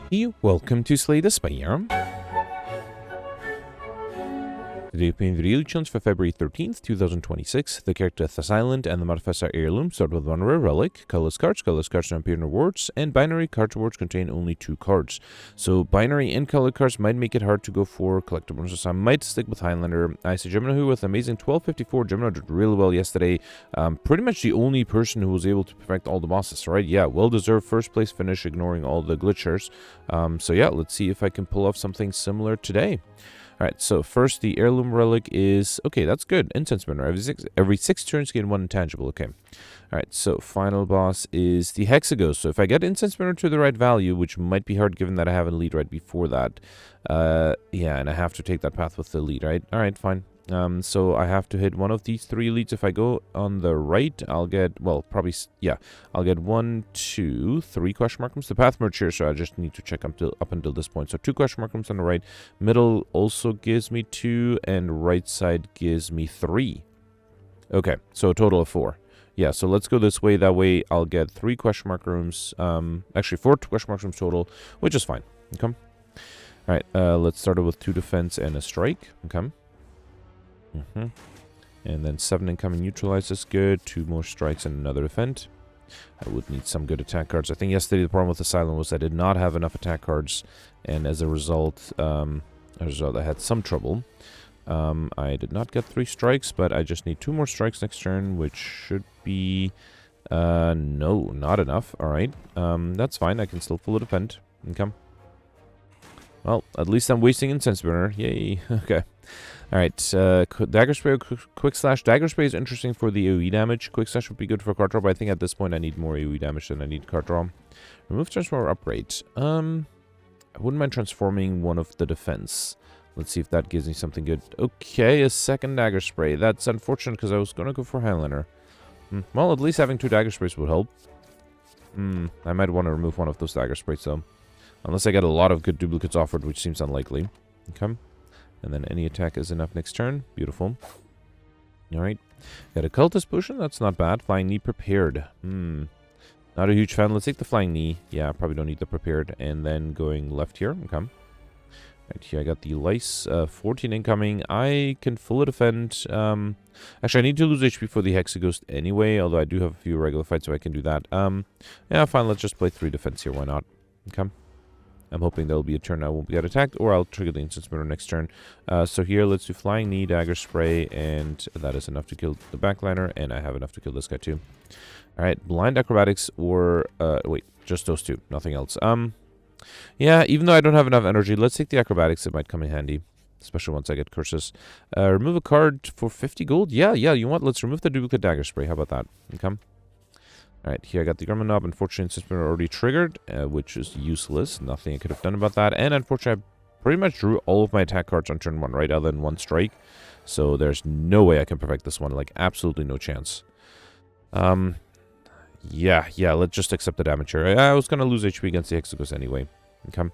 Hey, welcome to Slay the Spire. Today we're playing the daily challenge for February 13th, 2026. The character is silent and the modifiers are Heirloom. Start with one rare relic, Colorless Cards. Colorless Cards don't appear in rewards, and binary card rewards contain only 2 cards. So binary and colored cards might make it hard to go for collectibles, so I might stick with Highlander. I see Gemini who with amazing 1254. Gemini did really well yesterday. Pretty much the only person who was able to perfect all the bosses, right? Yeah, well-deserved first place finish, ignoring all the glitchers. So yeah, let's see if I can pull off something similar today. Alright, so first the Heirloom relic is... Okay, that's good. Incense-Burner. Every 6 turns, gain 1 intangible. Okay. Alright, so final boss is the Hexaghost. So if I get Incense-Burner to the right value, which might be hard given that I have a lead right before that. Yeah, and I have to take that path with the lead, right? Alright, fine. So I have to hit one of these 3 leads. If I go on the right, I'll get, well, probably, yeah, I'll get 1, 2, 3 question marks. The path merge here, so I just need to check up until this point. So 2 question marks on the right. Middle also gives me 2, and right side gives me 3. Okay, so a total of 4. Yeah, so let's go this way. That way I'll get 3 question mark rooms. Actually 4 question mark rooms total, which is fine. Okay. Alright, let's start with 2 defense and a strike. Okay. And then 7 incoming neutralize is good. 2 more strikes and another defend. I would need some good attack cards. I think yesterday the problem with the Silent was I did not have enough attack cards, and as a result, I had some trouble. I did not get 3 strikes, but I just need 2 more strikes next turn, which should be... no, not enough. Alright, that's fine. I can still fully defend. Okay. Well, at least I'm wasting Incense-Burner. Yay. Okay. Alright, Dagger Spray, Quick Slash. Dagger Spray is interesting for the AoE damage. Quick Slash would be good for card draw, but I think at this point I need more AoE damage than I need card draw. Remove Transformer Upgrade. I wouldn't mind transforming one of the defense. Let's see if that gives me something good. Okay, a second Dagger Spray. That's unfortunate because I was going to go for Highlander. Well, at least having 2 Dagger Sprays would help. I might want to remove one of those Dagger Sprays, though. Unless I get a lot of good duplicates offered, which seems unlikely. Okay. And then any attack is enough next turn. Beautiful. Alright. Got a Cultist Potion. That's not bad. Flying Knee Prepared. Not a huge fan. Let's take the Flying Knee. Yeah, probably don't need the Prepared. And then going left here. Okay. Right here I got the Lice. 14 incoming. I can fully defend. Actually, I need to lose HP for the Hexaghost anyway. Although I do have a few regular fights, so I can do that. Yeah, fine. Let's just play 3 defense here. Why not? Okay. I'm hoping there'll be a turn I won't get attacked, or I'll trigger the Incense-Burner next turn. So here, let's do Flying Knee, Dagger Spray, and that is enough to kill the backliner, and I have enough to kill this guy too. Alright, Blind Acrobatics, or, wait, just those 2, nothing else. Yeah, even though I don't have enough energy, let's take the Acrobatics, it might come in handy. Especially once I get curses. Remove a card for 50 gold? Yeah, you know what, let's remove the Duplicate Dagger Spray, how about that? Okay. Alright, here I got the Grumman Knob. Unfortunately, Incense-Burner already triggered, which is useless. Nothing I could have done about that. And unfortunately, I pretty much drew all of my attack cards on turn 1, right? Other than 1 strike. So there's no way I can perfect this one. Like, absolutely no chance. Yeah, let's just accept the damage here. I was going to lose HP against the Hexaghost anyway. Okay.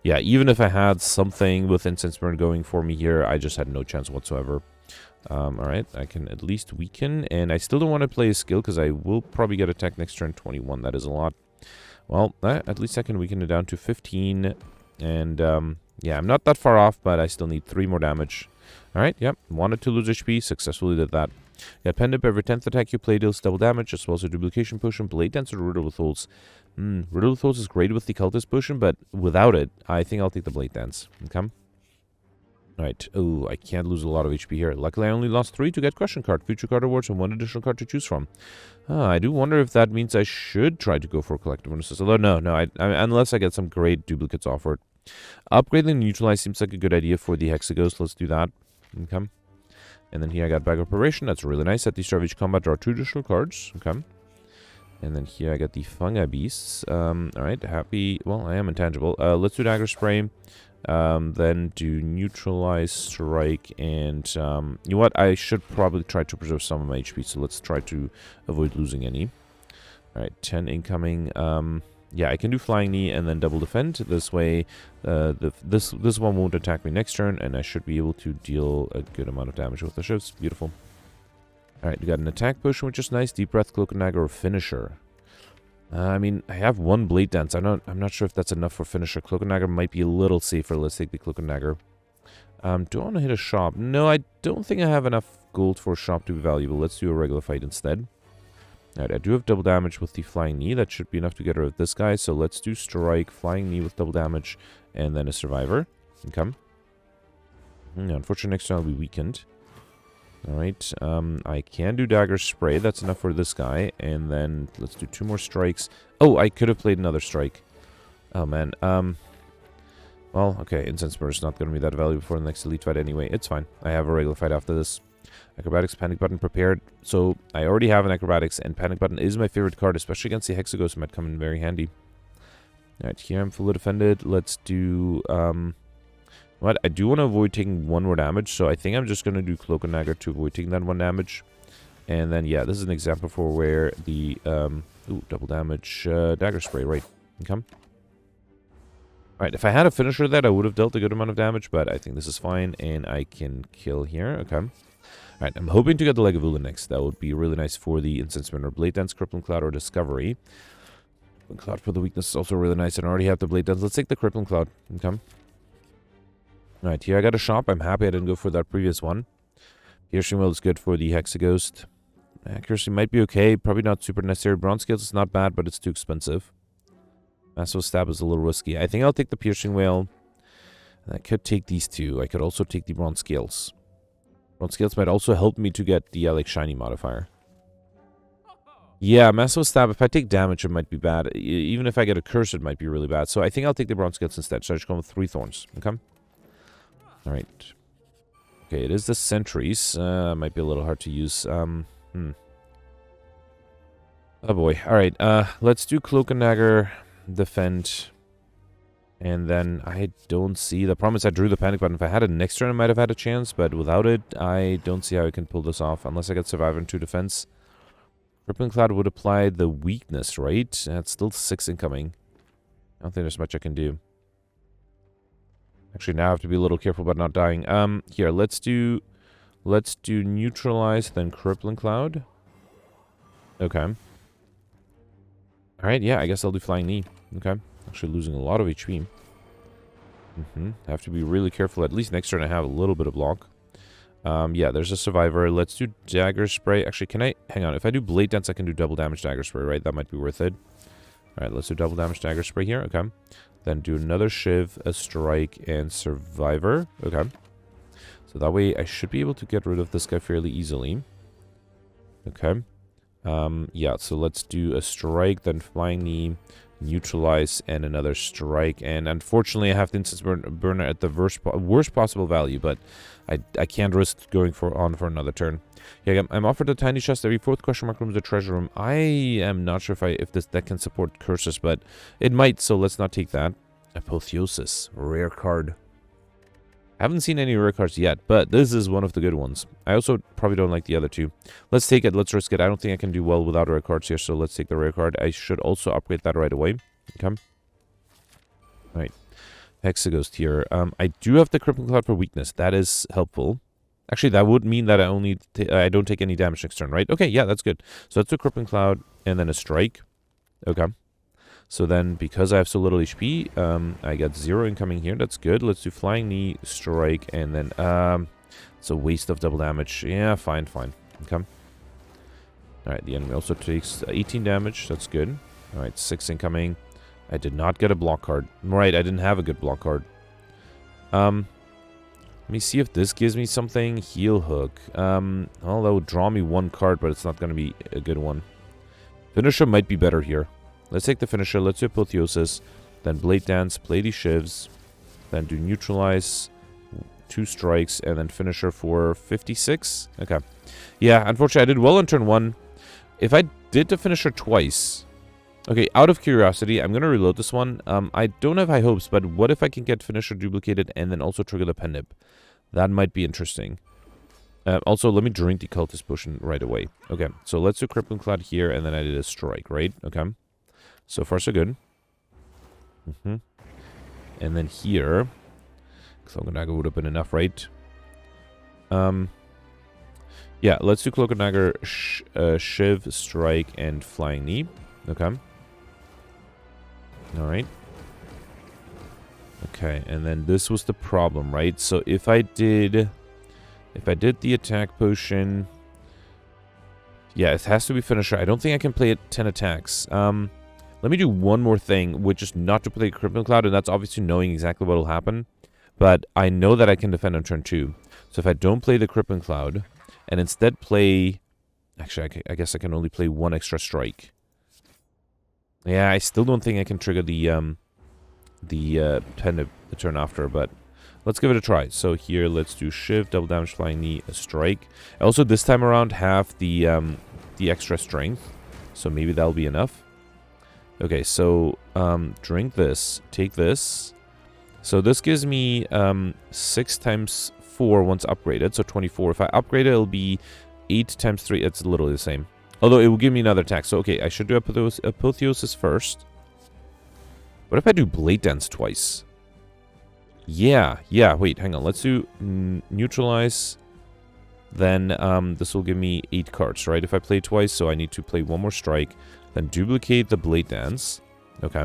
Yeah, even if I had something with Incense-Burner going for me here, I just had no chance whatsoever. Alright, I can at least weaken, and I still don't want to play a skill because I will probably get attacked next turn 21. That is a lot. Well, at least I can weaken it down to 15, and yeah, I'm not that far off, but I still need 3 more damage. Alright, yep, wanted to lose HP, successfully did that. Got Pen Dip, every 10th attack you play deals double damage, as well as a Duplication Potion, Blade Dance, or Riddle with Holes. Riddle with Holes is great with the Cultist Potion, but without it, I think I'll take the Blade Dance. Okay. Right. Oh, I can't lose a lot of HP here. Luckily, I only lost 3 to get Question Card, Future Card Rewards, and 1 additional card to choose from. I do wonder if that means I should try to go for Collective Bonuses. Although, no, unless I get some great duplicates offered. Upgrading Neutralize seems like a good idea for the Hexaghost. Let's do that. Okay. And then here I got Bag of Preparation. That's really nice. At the start of each combat, draw 2 additional cards. Okay. And then here I got the Fungi Beasts. Alright, happy. Well, I am intangible. Let's do Dagger Spray. Then do Neutralize, Strike, and you know what? I should probably try to preserve some of my HP, so let's try to avoid losing any. Alright, 10 incoming. Yeah, I can do Flying Knee and then double defend. This way, this one won't attack me next turn, and I should be able to deal a good amount of damage with the shifts. Beautiful. Alright, we got an attack potion, which is nice. Deep Breath, Cloak and Dagger, or Finisher. I mean, I have one Blade Dance. I'm not sure if that's enough for finisher. Cloak and Dagger might be a little safer. Let's take the Cloak and Dagger. Do I want to hit a shop? No, I don't think I have enough gold for a shop to be valuable. Let's do a regular fight instead. Alright, I do have double damage with the Flying Knee. That should be enough to get rid of this guy. So let's do Strike, Flying Knee with double damage, and then a Survivor. Okay. Unfortunately, next turn I'll be weakened. Alright, I can do Dagger Spray. That's enough for this guy. And then let's do 2 more strikes. Oh, I could have played another strike. Oh, man. Well, okay, Incense-Burner is not going to be that valuable for the next elite fight anyway. It's fine. I have a regular fight after this. Acrobatics, Panic Button prepared. So I already have an Acrobatics, and Panic Button is my favorite card, especially against the Hexaghost. It might come in very handy. Alright, here I'm fully defended. Let's do, what? I do want to avoid taking 1 more damage, so I think I'm just going to do Cloak and Dagger to avoid taking that 1 damage. And then, yeah, this is an example for where the, double damage, Dagger Spray, right? Okay. Alright, if I had a finisher that, I would have dealt a good amount of damage, but I think this is fine, and I can kill here. Okay. Alright, I'm hoping to get the Leg of Ula next. That would be really nice for the Incense-Burner. Blade Dance, Crippling Cloud, or Discovery. Crippling Cloud for the weakness is also really nice, and I already have the Blade Dance. Let's take the Crippling Cloud. Okay. Alright, here I got a shop. I'm happy I didn't go for that previous one. Piercing Will is good for the Hexaghost. Accuracy might be okay, probably not super necessary. Bronze Scales is not bad, but it's too expensive. Massive Stab is a little risky. I think I'll take the Piercing Whale. I could take these 2. I could also take the Bronze Scales. Bronze Scales might also help me to get the like Shiny modifier. Yeah, Massive Stab, if I take damage, it might be bad. Even if I get a curse, it might be really bad. So I think I'll take the Bronze Scales instead. So I just go with 3 Thorns. Okay? Alright. Okay, it is the Sentries. Might be a little hard to use. Oh boy. Alright, let's do Cloak and Dagger. Defend, and then I don't see the problem is I drew the Panic Button. If I had it next turn I might have had a chance, but without it I don't see how I can pull this off unless I get Survivor and 2 defense. Crippling Cloud would apply the weakness, right? That's still 6 incoming. I don't think there's much I can do. Actually, now I have to be a little careful about not dying. Here, let's do Neutralize, then Crippling Cloud. Okay. Alright, yeah, I guess I'll do Flying Knee. Okay. Actually losing a lot of HP. Have to be really careful. At least next turn I have a little bit of block. Yeah, there's a Survivor. Let's do Dagger Spray. Actually, can I... Hang on. If I do Blade Dance, I can do double damage Dagger Spray, right? That might be worth it. Alright, let's do double damage Dagger Spray here. Okay. Then do another Shiv, a Strike, and Survivor. Okay. So that way I should be able to get rid of this guy fairly easily. Okay. Yeah, so let's do a Strike, then Flying Knee, Neutralize, and another Strike. And unfortunately, I have the Incense-Burner at the worst possible value, but I can't risk going on for another turn. Yeah, I'm offered a tiny chest. Every 4th question mark room is a treasure room. I am not sure if this deck can support curses, but it might, so let's not take that. Apotheosis, rare card. I haven't seen any rare cards yet, but this is one of the good ones. I also probably don't like the other 2. Let's take it. Let's risk it. I don't think I can do well without rare cards here, so let's take the rare card. I should also upgrade that right away. Okay. Alright. Hexaghost here. I do have the Crippling Cloud for weakness. That is helpful. Actually, that would mean that I don't take any damage next turn, right? Okay, yeah, that's good. So that's a Crippling Cloud and then a Strike. Okay. So then, because I have so little HP, I got 0 incoming here. That's good. Let's do Flying Knee, Strike, and then, it's a waste of double damage. Yeah, fine. Okay. Alright, the enemy also takes 18 damage. That's good. Alright, 6 incoming. I did not get a block card. Right, I didn't have a good block card. Let me see if this gives me something. Heal Hook. Well, that would draw me 1 card, but it's not going to be a good one. Finisher might be better here. Let's take the Finisher. Let's do Apotheosis. Then Blade Dance. Play these Shivs. Then do Neutralize. 2 strikes. And then Finisher for 56. Okay. Yeah, unfortunately, I did well on turn 1. If I did the Finisher twice... Okay, out of curiosity, I'm going to reload this one. I don't have high hopes, but what if I can get Finisher duplicated and then also trigger the Pen Nib? That might be interesting. Also, let me drink the Cultist Potion right away. Okay, so let's do Crippling Cloud here, and then I did a Strike, right? Okay. So far, so good. And then here... Cloak and Dagger would have been enough, right? Yeah, let's do Cloak and Dagger, Shiv, Strike, and Flying Knee. Okay. Alright. Okay, and then this was the problem, right? So if I did the attack potion... Yeah, it has to be finisher. I don't think I can play it 10 attacks. Let me do one more thing, which is not to play Crippling Cloud, and that's obviously knowing exactly what will happen. But I know that I can defend on turn 2. So if I don't play the Crippling Cloud, and instead play... Actually, I guess I can only play one extra strike. Yeah, I still don't think I can trigger the turn after, but let's give it a try. So here, let's do shift, double damage, flying knee, a strike. I also this time around have the extra strength, so maybe that'll be enough. Okay, so drink this, take this. So this gives me 6 times 4 once upgraded, so 24. If I upgrade it, it'll be 8 times 3. It's literally the same. Although it will give me another attack. So okay, I should do Apotheosis first. What if I do Blade Dance twice? Yeah, wait, hang on. Let's do Neutralize. Then this will give me 8 cards, right? If I play twice, so I need to play one more strike. Then duplicate the Blade Dance. Okay.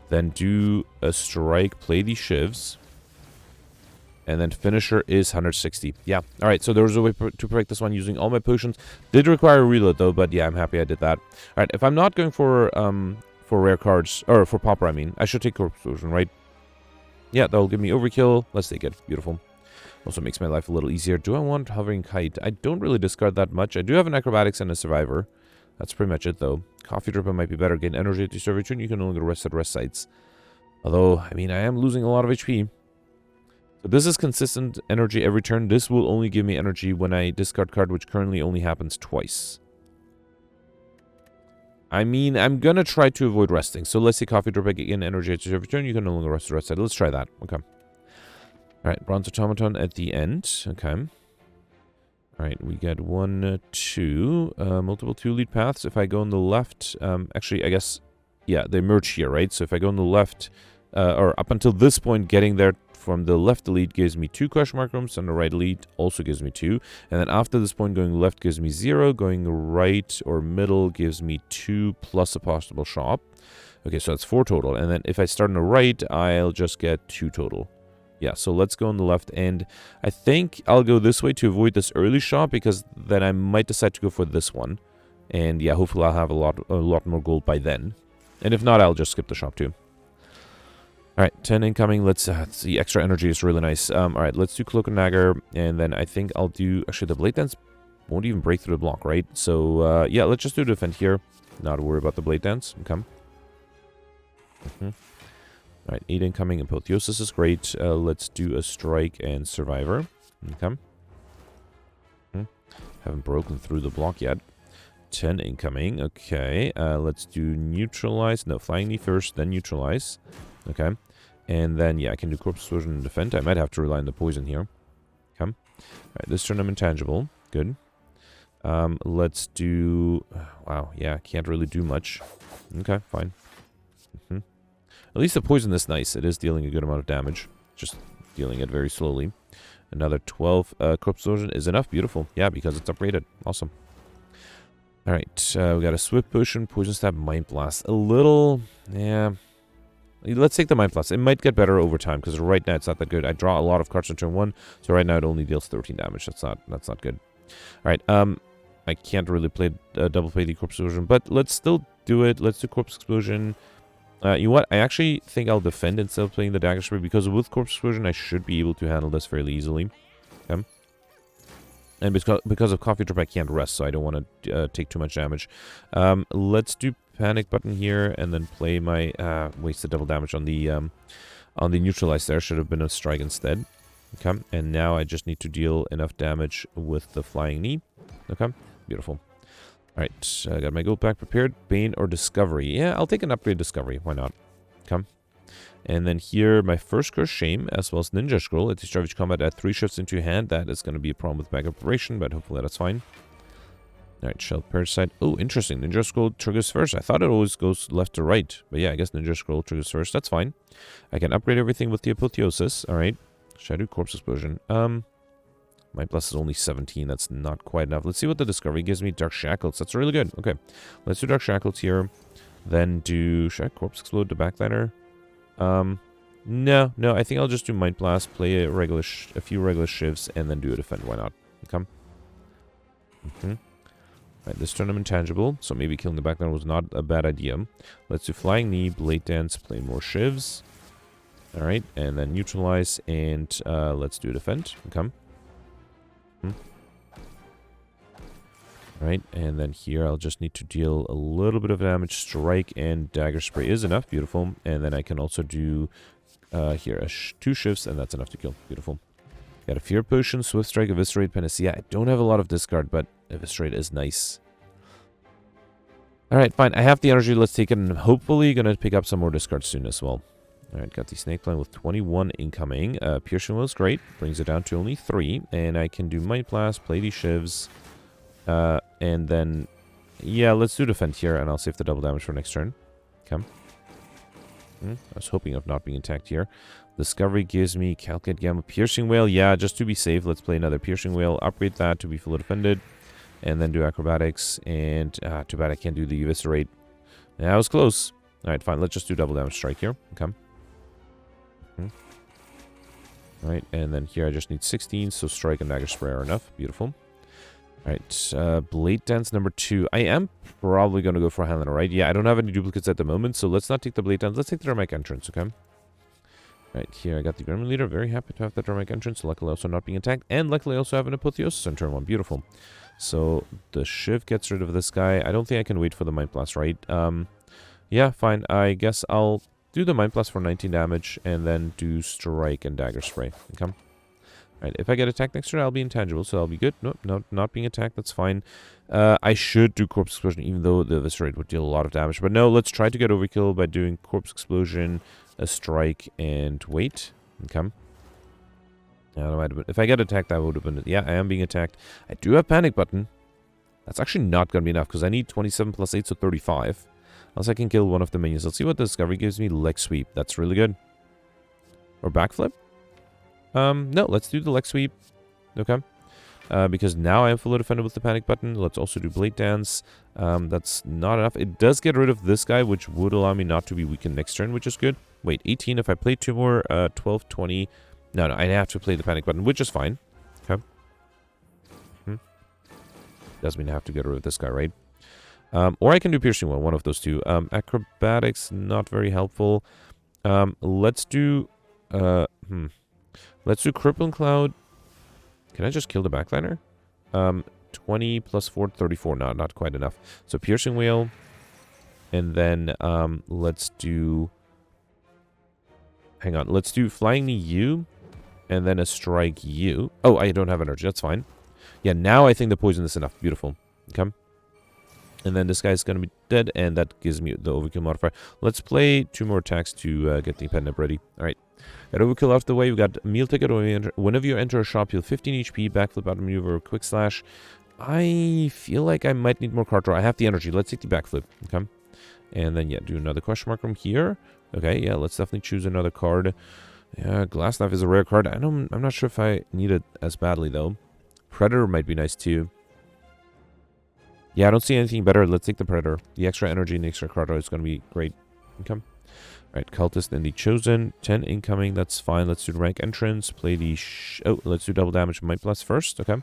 Then do a strike, play the shivs. And then finisher is 160. Yeah. All right. So there was a way to break this one using all my potions. Did require a reload though, but yeah, I'm happy I did that. All right. If I'm not going for rare cards, or for Pauper, I mean, I should take Corpse Explosion, right? Yeah, that'll give me overkill. Let's take it. Beautiful. Also makes my life a little easier. Do I want Hovering Kite? I don't really discard that much. I do have an Acrobatics and a Survivor. That's pretty much it, though. Coffee Dripper might be better. Gain energy at the start of your turn. You can no longer rest at rest sites. Although, I mean, I am losing a lot of HP. So this is consistent energy every turn. This will only give me energy when I discard card, which currently only happens twice. I mean, I'm gonna try to avoid resting. So let's say Coffee Dripper, gain energy at your turn. You can no longer rest at rest site. Let's try that. Okay. Alright, Bronze Automaton at the end. Okay. Alright, we get 1, 2, multiple 2 lead paths. If I go on the left, actually, I guess, yeah, they merge here, right? So if I go on the left, or up until this point, getting there from the left lead gives me 2 question mark rooms, and the right lead also gives me 2. And then after this point, going left gives me 0, going right or middle gives me 2 plus a possible shop. Okay, so that's 4 total. And then if I start on the right, I'll just get 2 total. Yeah, so let's go on the left, and I think I'll go this way to avoid this early shot, because then I might decide to go for this one. And yeah, hopefully I'll have a lot more gold by then. And if not, I'll just skip the shop too. Alright, 10 incoming. Let's see, extra energy is really nice. Alright, let's do Cloak and Dagger, and then I think I'll do... Actually, the Blade Dance won't even break through the block, right? So, yeah, let's just do Defend here. Not worry about the Blade Dance. Okay. Alright, 8 incoming. Apotheosis is great. Let's do a Strike and Survivor. Okay. Haven't broken through the block yet. 10 incoming. Okay. Let's do Neutralize. No, Flying Knee first, then Neutralize. Okay. And then, yeah, I can do Corpse Explosion and Defend. I might have to rely on the poison here. Okay. Alright, this turn I'm intangible. Good. Let's do... Wow, yeah, can't really do much. Okay, fine. At least the poison is nice. It is dealing a good amount of damage. Just dealing it very slowly. Another 12 Corpse Explosion is enough. Beautiful. Yeah, because it's upgraded. Awesome. Alright, we got a Swift Potion, Poison Stab, Mind Blast. A little... Yeah... Let's take the Mind Blast. It might get better over time, because right now it's not that good. I draw a lot of cards on turn 1, so right now it only deals 13 damage. That's not good. Alright, I can't really play double play the Corpse Explosion, but let's still do it. Let's do Corpse Explosion. You know what? I actually think I'll defend instead of playing the Dagger Spray, because with Corpse Explosion I should be able to handle this fairly easily. Okay. And because of Coffee Drip I can't rest, so I don't want to take too much damage. Let's do Panic button here, and then play my wasted double damage on the Neutralize there. Should have been a Strike instead. Okay, and now I just need to deal enough damage with the Flying Knee. Okay, beautiful. Alright, I got my gold pack prepared. Bane or Discovery. Yeah, I'll take an upgrade Discovery. Why not? Okay. And then here, my first Curse Shame, as well as Ninja Scroll. At the start of each combat, add 3 shifts into your hand. That is going to be a problem with backup operation, but hopefully that's fine. Alright, Shell Parasite. Oh, interesting. Ninja Scroll triggers first. I thought it always goes left to right. But yeah, I guess Ninja Scroll triggers first. That's fine. I can upgrade everything with the Apotheosis. Alright. Shadow Corpse Explosion. My plus is only 17. That's not quite enough. Let's see what the Discovery gives me. Dark Shackles. That's really good. Okay. Let's do Dark Shackles here. Then should I Corpse Explode the backliner? No, I think I'll just do Mind Blast, play a few regular shivs, and then do a defend. Why not? Okay. Right, this turn I'm intangible, so maybe killing the backliner was not a bad idea. Let's do Flying Knee, Blade Dance, play more shivs. Alright, and then neutralize, and let's do a defend. Okay. Alright, and then here I'll just need to deal a little bit of damage. Strike and Dagger Spray is enough. Beautiful. And then I can also do here 2 shifts, and that's enough to kill. Beautiful. Got a Fear Potion, Swift Strike, Eviscerate, Panacea. I don't have a lot of discard, but Eviscerate is nice. Alright, fine. I have the energy. Let's take it, and I'm hopefully going to pick up some more discards soon as well. Alright, got the Snake Line with 21 incoming. Piercing Will is great. Brings it down to only 3. And I can do Might Blast, play these shivs. And then, yeah, let's do defend here, and I'll save the double damage for next turn. Okay. I was hoping of not being attacked here. Discovery gives me Calculate Gamma, Piercing Whale. Yeah, just to be safe, let's play another Piercing Whale. Upgrade that to be fully defended. And then do Acrobatics. And too bad I can't do the Eviscerate. That was close. Alright, fine. Let's just do double damage strike here. Okay. Alright, and then here I just need 16, so Strike and Dagger Spray are enough. Beautiful. Alright, Blade Dance number 2. I am probably going to go for Highlander, right? Yeah, I don't have any duplicates at the moment, so let's not take the Blade Dance. Let's take the Dramatic Entrance, okay? Alright, here I got the Gremlin Leader. Very happy to have the Dramatic Entrance. Luckily also not being attacked. And luckily also have an Apotheosis on turn 1. Beautiful. So, the Shiv gets rid of this guy. I don't think I can wait for the Mind Blast, right? Yeah, fine. I guess I'll do the Mind Blast for 19 damage, and then do Strike and Dagger Spray. Okay? Alright, if I get attacked next turn, I'll be intangible, so I'll be good. Nope, not being attacked, that's fine. I should do Corpse Explosion, even though the Eviscerate would deal a lot of damage. But no, let's try to get overkill by doing Corpse Explosion, a Strike, and wait. Okay. If I get attacked, that would have been... Yeah, I am being attacked. I do have Panic Button. That's actually not going to be enough, because I need 27 plus 8, so 35. Else I can kill one of the minions. Let's see what the Discovery gives me. Leg Sweep. That's really good. Or Backflip? No, let's do the Leg Sweep. Okay. Because now I am fully defended with the Panic Button. Let's also do Blade Dance. That's not enough. It does get rid of this guy, which would allow me not to be weakened next turn, which is good. Wait, 18. If I play 2 more, 12, 20. No, I have to play the Panic Button, which is fine. Okay. Does mean I have to get rid of this guy, right? Or I can do Piercing Will, one of those two. Acrobatics, not very helpful. Let's do... Let's do Crippling Cloud. Can I just kill the backliner? 20 plus 4, 34. No, not quite enough. So Piercing Whale. And then let's do... Hang on. Let's do Flying Knee U. And then a Strike U. Oh, I don't have energy. That's fine. Yeah, now I think the poison is enough. Beautiful. Okay. And then this guy's going to be dead. And that gives me the Overkill modifier. Let's play 2 more attacks to get the pen up ready. Alright. Got Overkill out of the way. We've got Meal Ticket. Whenever you enter a shop, you'll 15 HP. Backflip, out maneuver, Quick Slash. I feel like I might need more card draw. I have the energy. Let's take the Backflip. Okay. And then, yeah, do another question mark from here. Okay, yeah, let's definitely choose another card. Yeah, Glass Knife is a rare card. I'm not sure if I need it as badly, though. Predator might be nice, too. Yeah, I don't see anything better. Let's take the Predator. The extra energy and the extra card draw is going to be great. Okay. Alright, Cultist and the Chosen. 10 incoming, that's fine. Let's do the Rank Entrance. Play the... let's do double damage Might Blast first. Okay.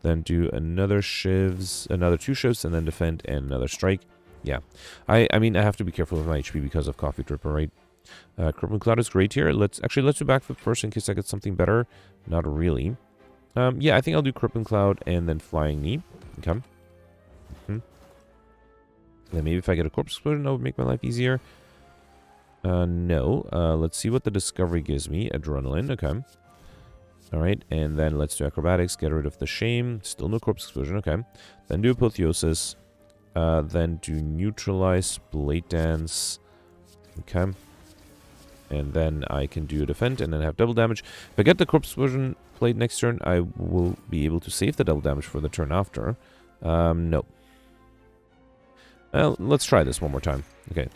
Then do another Shivs, another 2 Shivs, and then Defend and another Strike. Yeah. I mean, I have to be careful with my HP because of Coffee Dripper, right? Crippling Cloud is great here. Let's do Backflip first in case I get something better. Not really. Yeah, I think I'll do Crippling Cloud and then Flying Knee. Okay. Then maybe if I get a Corpse Explosion, that would make my life easier. No. Let's see what the Discovery gives me. Adrenaline. Okay. Alright, and then let's do Acrobatics. Get rid of the Shame. Still no Corpse Explosion. Okay. Then do Apotheosis. Then do Neutralize, Blade Dance. Okay. And then I can do a Defend and then have double damage. If I get the Corpse Explosion played next turn, I will be able to save the double damage for the turn after. No. Well, let's try this one more time. Okay.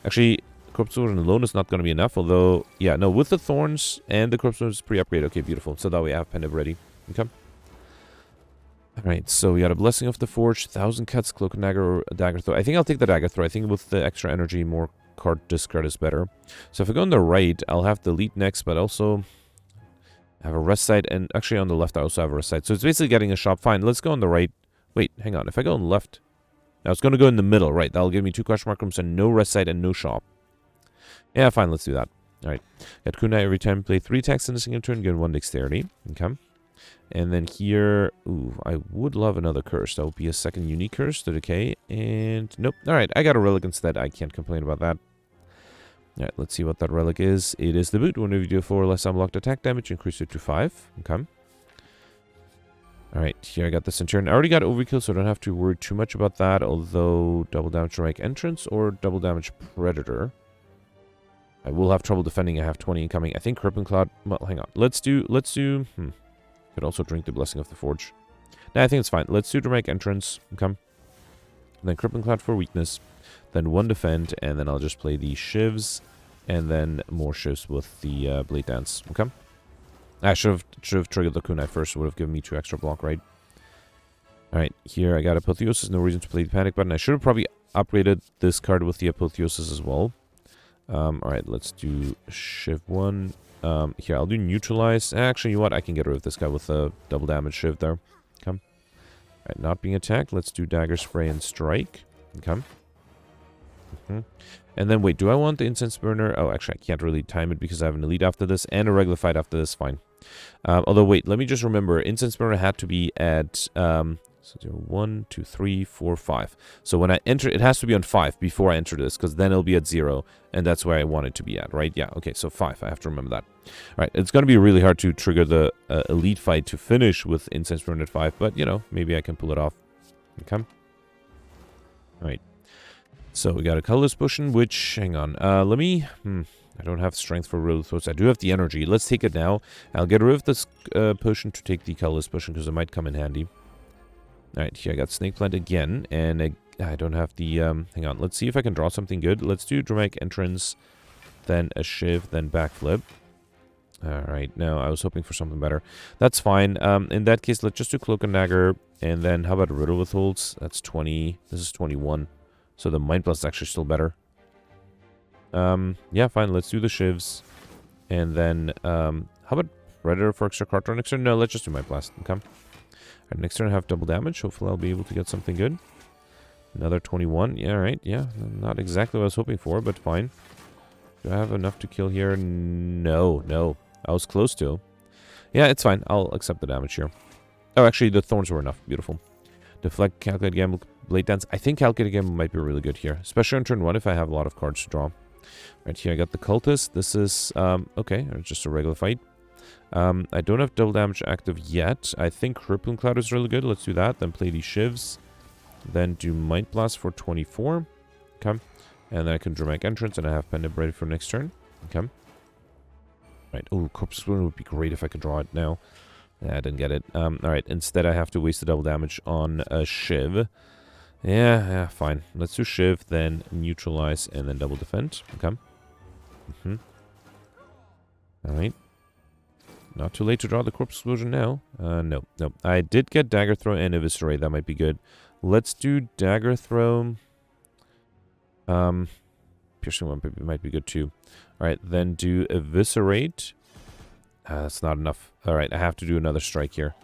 Actually, Corpse Explosion alone is not going to be enough, although... Yeah, no, with the Thorns and the Corpse Explosion is pre-upgrade. Okay, beautiful. So that way I have Pendant ready. Okay. Alright, so we got a Blessing of the Forge, 1,000 Cuts, Cloak and Dagger, or a Dagger Throw. I think I'll take the Dagger Throw. I think with the extra energy, more card discard is better. So if I go on the right, I'll have the lead next, but also have a rest site, and actually on the left I also have a rest site. So it's basically getting a shop. Fine, let's go on the right. Wait, hang on. If I go on the left, now it's going to go in the middle, right? That'll give me 2 question mark rooms and no rest site and no shop. Yeah, fine, let's do that. Alright, get kunai every time play 3 attacks in a single turn, get 1 dexterity. Okay. And then here, ooh, I would love another curse. That would be a second unique curse to decay. And nope. Alright, I got a relic instead. I can't complain about that. Alright, let's see what that relic is. It is the boot. Whenever you do 4 or less unblocked attack damage, increase it to 5. Okay. Alright, here I got the Centurion. I already got Overkill, so I don't have to worry too much about that. Although, double damage Relic Entrance or double damage Predator. I will have trouble defending. I have 20 incoming. I think Crippling Cloud. Well, hang on. Let's do. Could also drink the Blessing of the Forge. Nah, I think it's fine. Let's do Dramatic Entrance. Okay. Then Crippling Cloud for weakness. Then 1 defend, and then I'll just play the Shivs, and then more Shivs with the Blade Dance. Okay. I should have triggered the kunai first. It would have given me 2 extra block, right? Alright, here I got Apotheosis. No reason to play the Panic button. I should have probably upgraded this card with the Apotheosis as well. Alright, let's do Shiv 1. Here, I'll do Neutralize. Actually, you know what? I can get rid of this guy with a double damage Shiv there. Okay. Alright, not being attacked. Let's do Dagger Spray and Strike. Okay. And then, wait, do I want the Incense-Burner? Oh, actually, I can't really time it because I have an Elite after this and a regular fight after this. Fine. Although, wait, let me just remember. Incense-Burner had to be at... so 1, 2, 3, 4, 5. So when I enter, it has to be on 5 before I enter this, because then it'll be at 0, and that's where I want it to be at, right? Yeah, okay, so 5. I have to remember that. All right, it's going to be really hard to trigger the Elite fight to finish with Incense-Burner at 5, but, you know, maybe I can pull it off. Okay. All right. So we got a Colorless Potion, which, hang on, let me, I don't have strength for Real Throats. I do have the energy. Let's take it now. I'll get rid of this potion to take the Colorless Potion, because it might come in handy. Alright, here I got Snake Plant again, and I don't have the, hang on, let's see if I can draw something good. Let's do Dramatic Entrance, then a Shiv, then Backflip. Alright, now I was hoping for something better. That's fine. In that case, let's just do Cloak and Dagger, and then how about Riddle Withholds? That's 20, this is 21. So the Mind Blast is actually still better. Yeah, fine, let's do the Shivs. And then, how about Predator for extra card draw next turn? No, let's just do Mind Blast, okay. Alright, next turn I have double damage. Hopefully I'll be able to get something good. Another 21. Yeah, alright. Yeah, not exactly what I was hoping for, but fine. Do I have enough to kill here? No, no. I was close to. Yeah, it's fine. I'll accept the damage here. Oh, actually, the thorns were enough. Beautiful. Deflect, Calculate Gamble, Blade Dance. I think Calculate Gamble might be really good here. Especially on turn 1 if I have a lot of cards to draw. Right here I got the Cultist. This is, okay, it's just a regular fight. I don't have double damage active yet. I think Crippling Cloud is really good. Let's do that. Then play these Shivs. Then do Mind Blast for 24. Okay. And then I can Dramatic Entrance, and I have Pendant ready for next turn. Okay. Right. Oh, Corpse Explosion would be great if I could draw it now. Yeah, I didn't get it. Alright. Instead, I have to waste the double damage on a Shiv. Yeah, fine. Let's do Shiv, then Neutralize, and then double defend. Okay. Alright. Not too late to draw the Corpse Explosion now. No. I did get Dagger Throw and Eviscerate. That might be good. Let's do Dagger Throw. Piercing one might be good too. Alright, then do Eviscerate. That's not enough. Alright, I have to do another strike here.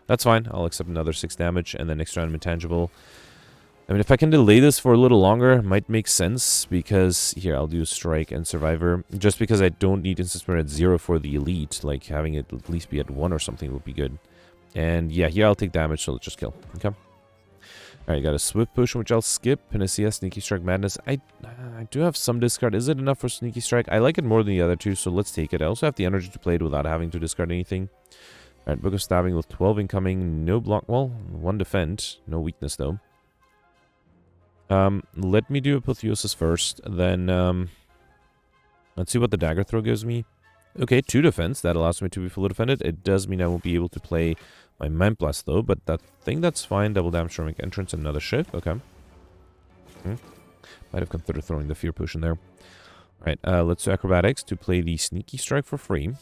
That's fine. I'll accept another 6 damage, and then next round I'm intangible. I mean, if I can delay this for a little longer, it might make sense, because here, I'll do Strike and Survivor, just because I don't need Incense-Burner at 0 for the Elite, like, having it at least be at 1 or something would be good. And, yeah, here I'll take damage, so let's just kill. Okay. Alright, got a Swift Potion, which I'll skip. Panacea, Sneaky Strike, Madness. I do have some discard. Is it enough for Sneaky Strike? I like it more than the other two, so let's take it. I also have the energy to play it without having to discard anything. Alright, Book of Stabbing with 12 incoming. No block. Well, 1 defend. No weakness, though. Let me do Apotheosis first, then, let's see what the Dagger Throw gives me. Okay, 2 defense, that allows me to be fully defended. It does mean I won't be able to play my Mind Blast, though, but I think that's fine. Double damage, Dramatic Entrance, and another Shift, okay. Might have considered throwing the Fear Potion there. Alright, let's do Acrobatics to play the Sneaky Strike for free.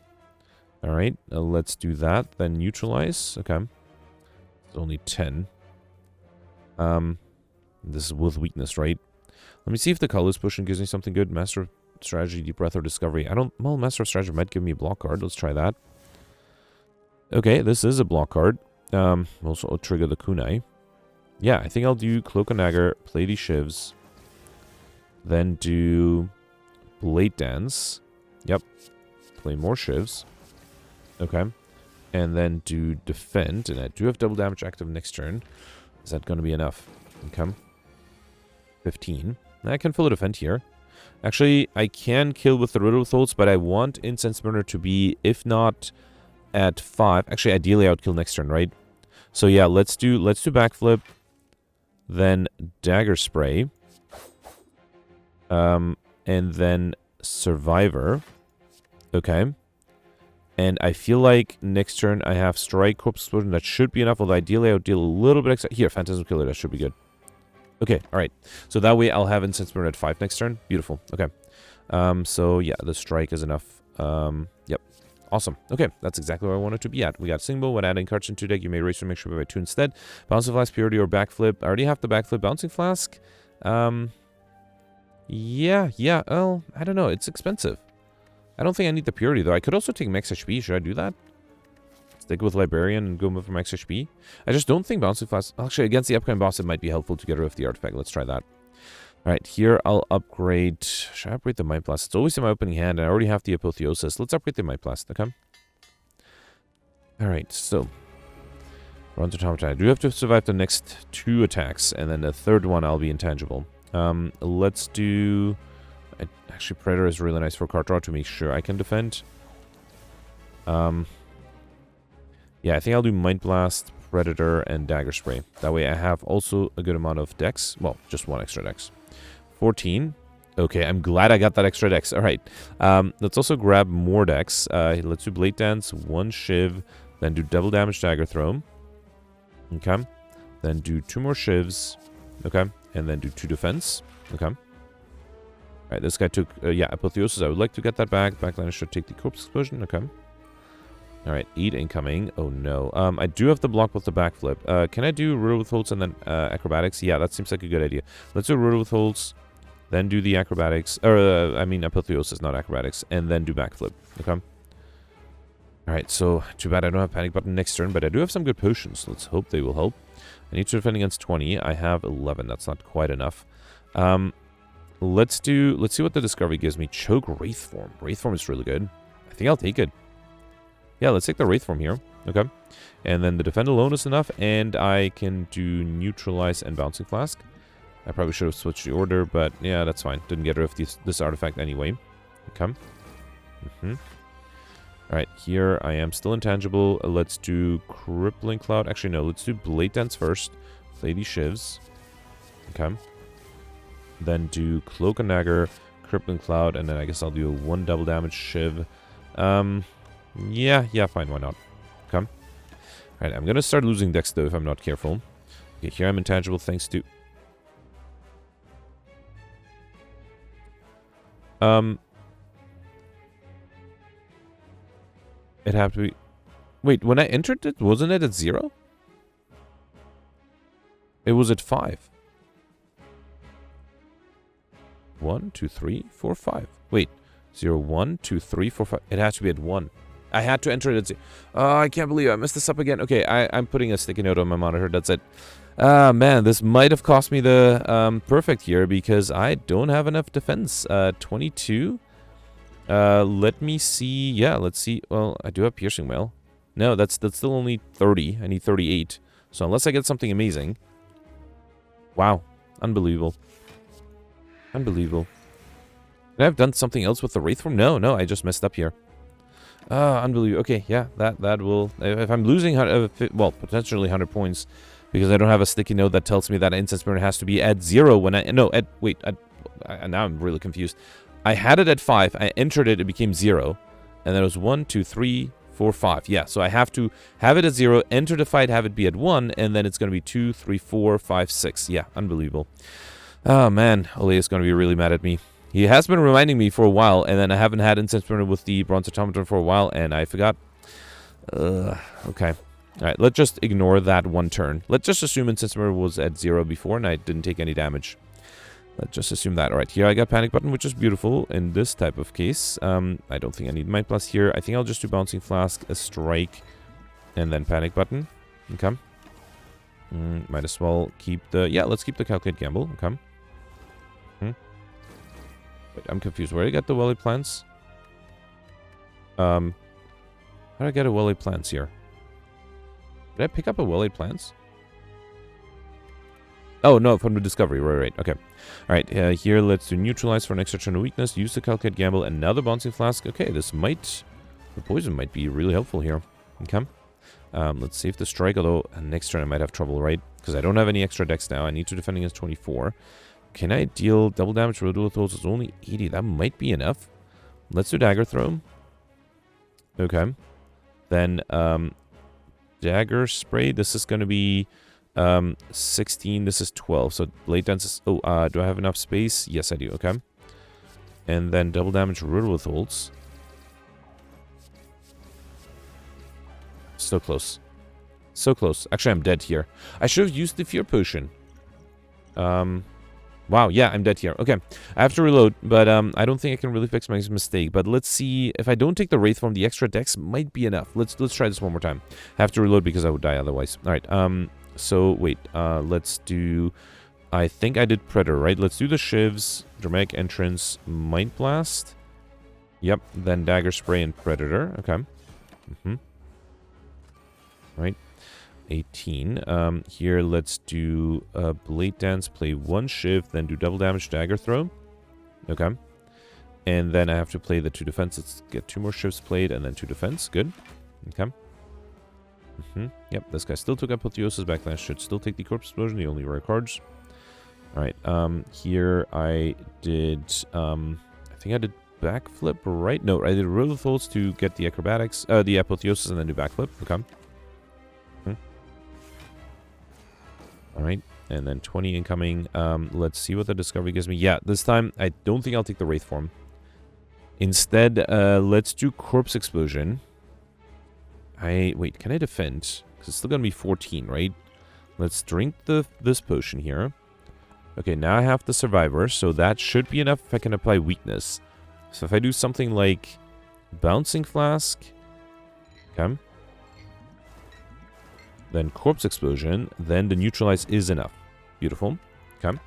Alright, let's do that, then Neutralize, okay. It's only 10. This is with weakness, right? Let me see if the Colorless Potion gives me something good. Master of Strategy, Deep Breath, or Discovery. Well, Master of Strategy might give me a block card. Let's try that. Okay, this is a block card. Also, I'll trigger the Kunai. Yeah, I think I'll do Cloak and Dagger, play these Shivs, then do Blade Dance. Yep. Play more Shivs. Okay. And then do Defend, and I do have double damage active next turn. Is that going to be enough? Okay. 15. I can fill a defend here. Actually, I can kill with the Riddle of Thoughts, but I want Incense-Burner to be, if not at 5. Actually, ideally, I would kill next turn, right? So yeah, let's do Backflip, then Dagger Spray, and then Survivor. Okay. And I feel like next turn I have Strike, Corpse Explosion. That should be enough, although ideally I would deal a little bit extra. Here, Phantasm Killer, that should be good. Okay, alright. So that way I'll have Incense-Burner at 5 next turn. Beautiful. Okay. So yeah, the Strike is enough. Yep. Awesome. Okay, that's exactly where I want it to be at. We got Singbo. When adding cards into deck, you may raise or make sure by 2 instead. Bouncing Flask, Purity, or Backflip. I already have the Backflip. Bouncing Flask. Yeah. Well, I don't know. It's expensive. I don't think I need the Purity, though. I could also take max HP. Should I do that? Stick with Librarian and go for max HP. I just don't think Bouncing Flask... Actually, against the upcoming boss, it might be helpful to get rid of the artifact. Let's try that. Alright, here I'll upgrade... Should I upgrade the Might Blast? It's always in my opening hand, and I already have the Apotheosis. Let's upgrade the Might Blast, okay? Alright, so... Bronze Automaton. I do have to survive the next 2 attacks, and then the third one I'll be intangible. Let's do... Actually, Predator is really nice for card draw to make sure I can defend. Yeah, I think I'll do Mind Blast, Predator, and Dagger Spray. That way I have also a good amount of dex. Well, just 1 extra dex. 14. Okay, I'm glad I got that extra dex. Alright. Let's also grab more dex. Let's do Blade Dance, 1 Shiv, then do double damage Dagger Throw. Okay. Then do 2 more Shivs. Okay. And then do 2 defense. Okay. Alright, this guy took, yeah, Apotheosis. I would like to get that back. Backliner should take the Corpse Explosion. Okay. Alright, 8 incoming. Oh no. I do have the block with the Backflip. Can I do Riddle with Holds and then Acrobatics? Yeah, that seems like a good idea. Let's do Riddle with Holds, then do the Acrobatics. Or, I mean, Apotheosis, not Acrobatics. And then do Backflip. Okay. Alright, so too bad I don't have Panic Button next turn, but I do have some good potions. Let's hope they will help. I need to defend against 20. I have 11. That's not quite enough. Let's see what the Discovery gives me. Choke Wraithform. Wraithform is really good. I think I'll take it. Yeah, let's take the Wraithform here. Okay. And then the Defend alone is enough, and I can do Neutralize and Bouncing Flask. I probably should have switched the order, but yeah, that's fine. Didn't get rid of this artifact anyway. Okay. Alright, here I am still intangible. Let's do Crippling Cloud. Actually, no, let's do Blade Dance first. Play these Shivs. Okay. Then do Cloak and Dagger, Crippling Cloud, and then I guess I'll do 1 double damage Shiv. Yeah, fine, why not? Okay. Alright, I'm gonna start losing dex though if I'm not careful. Okay, here I'm intangible thanks to... It had to be... Wait, when I entered it, wasn't it at 0? It was at 5. 1, 2, 3, 4, 5. Wait, 0, 1, 2, 3, 4, 5. It has to be at 1. I had to enter it at 0. Oh, I can't believe I messed this up again. Okay, I'm putting a sticky note on my monitor. That's it. Man, this might have cost me the perfect here because I don't have enough defense. 22. Let me see. Yeah, let's see. Well, I do have Piercing Mail. No, that's still only 30. I need 38. So unless I get something amazing. Wow. Unbelievable. Unbelievable. Could I have done something else with the Wraithform? No, I just messed up here. Unbelievable. Okay, yeah, that will... If I'm losing, well, potentially 100 points, because I don't have a sticky note that tells me that Incense-Burner has to be at 0 when I... No, wait, now I'm really confused. I had it at 5, I entered it, it became 0, and then it was 1, 2, 3, 4, 5. Yeah, so I have to have it at 0, enter the fight, have it be at 1, and then it's going to be 2, 3, 4, 5, 6. Yeah, unbelievable. Oh, man, Ole is going to be really mad at me. He has been reminding me for a while, and then I haven't had Incense-Burner with the Bronze Automaton for a while, and I forgot. Okay. Alright, let's just ignore that one turn. Let's just assume Incense-Burner was at 0 before and I didn't take any damage. Let's just assume that. Alright, here I got Panic Button, which is beautiful in this type of case. I don't think I need Mind Blast here. I think I'll just do Bouncing Flask, a Strike, and then Panic Button. Okay. Might as well keep the... Yeah, let's keep the Calculate Gamble. Okay. Wait, I'm confused. Where did I get the Welly Plants? How did I get a Welly Plants here? Did I pick up a Welly Plants? Oh, no, from the Discovery. Right. Okay. Alright, here let's do Neutralize for an extra turn of weakness. Use the Calculate Gamble. Another Bouncing Flask. Okay, this might... The poison might be really helpful here. Okay. Let's save the Strike, although next turn I might have trouble, right? Because I don't have any extra decks now. I need to defend against 24. Can I deal double damage for dual throws? It's only 80. That might be enough. Let's do Dagger Throw. Okay. Then, Dagger Spray. This is going to be 16. This is 12. So Blade Dance is... Oh, do I have enough space? Yes, I do. Okay. And then double damage Riddle Withholds. So close. So close. Actually, I'm dead here. I should have used the Fear Potion. Wow, yeah, I'm dead here. Okay, I have to reload, but I don't think I can really fix my mistake. But let's see. If I don't take the Wraith Form, the extra dex might be enough. Let's try this one more time. I have to reload because I would die otherwise. All right, so wait, let's do... I think I did Predator, right? Let's do the Shivs, Dramatic Entrance, Mind Blast. Yep, then Dagger Spray and Predator. Okay. Right. 18. Here, let's do Blade Dance, play one Shiv, then do double damage Dagger Throw. Okay. And then I have to play the 2 defense. Let's get 2 more Shivs played, and then 2 defense. Good. Okay. Yep, this guy still took Apotheosis. Backlash should still take the Corpse Explosion, the only rare cards. Alright, here I did, I think I did Backflip, right? No, I did Riddle Throws to get the Acrobatics, the Apotheosis, and then do Backflip. Okay. Alright, and then 20 incoming. Let's see what the Discovery gives me. Yeah, this time, I don't think I'll take the Wraith Form. Instead, let's do Corpse Explosion. Wait, can I defend? Because it's still going to be 14, right? Let's drink this potion here. Okay, now I have the Survivor, so that should be enough if I can apply Weakness. So if I do something like Bouncing Flask, okay, then Corpse Explosion, then the Neutralize is enough. Beautiful. Okay. Alright,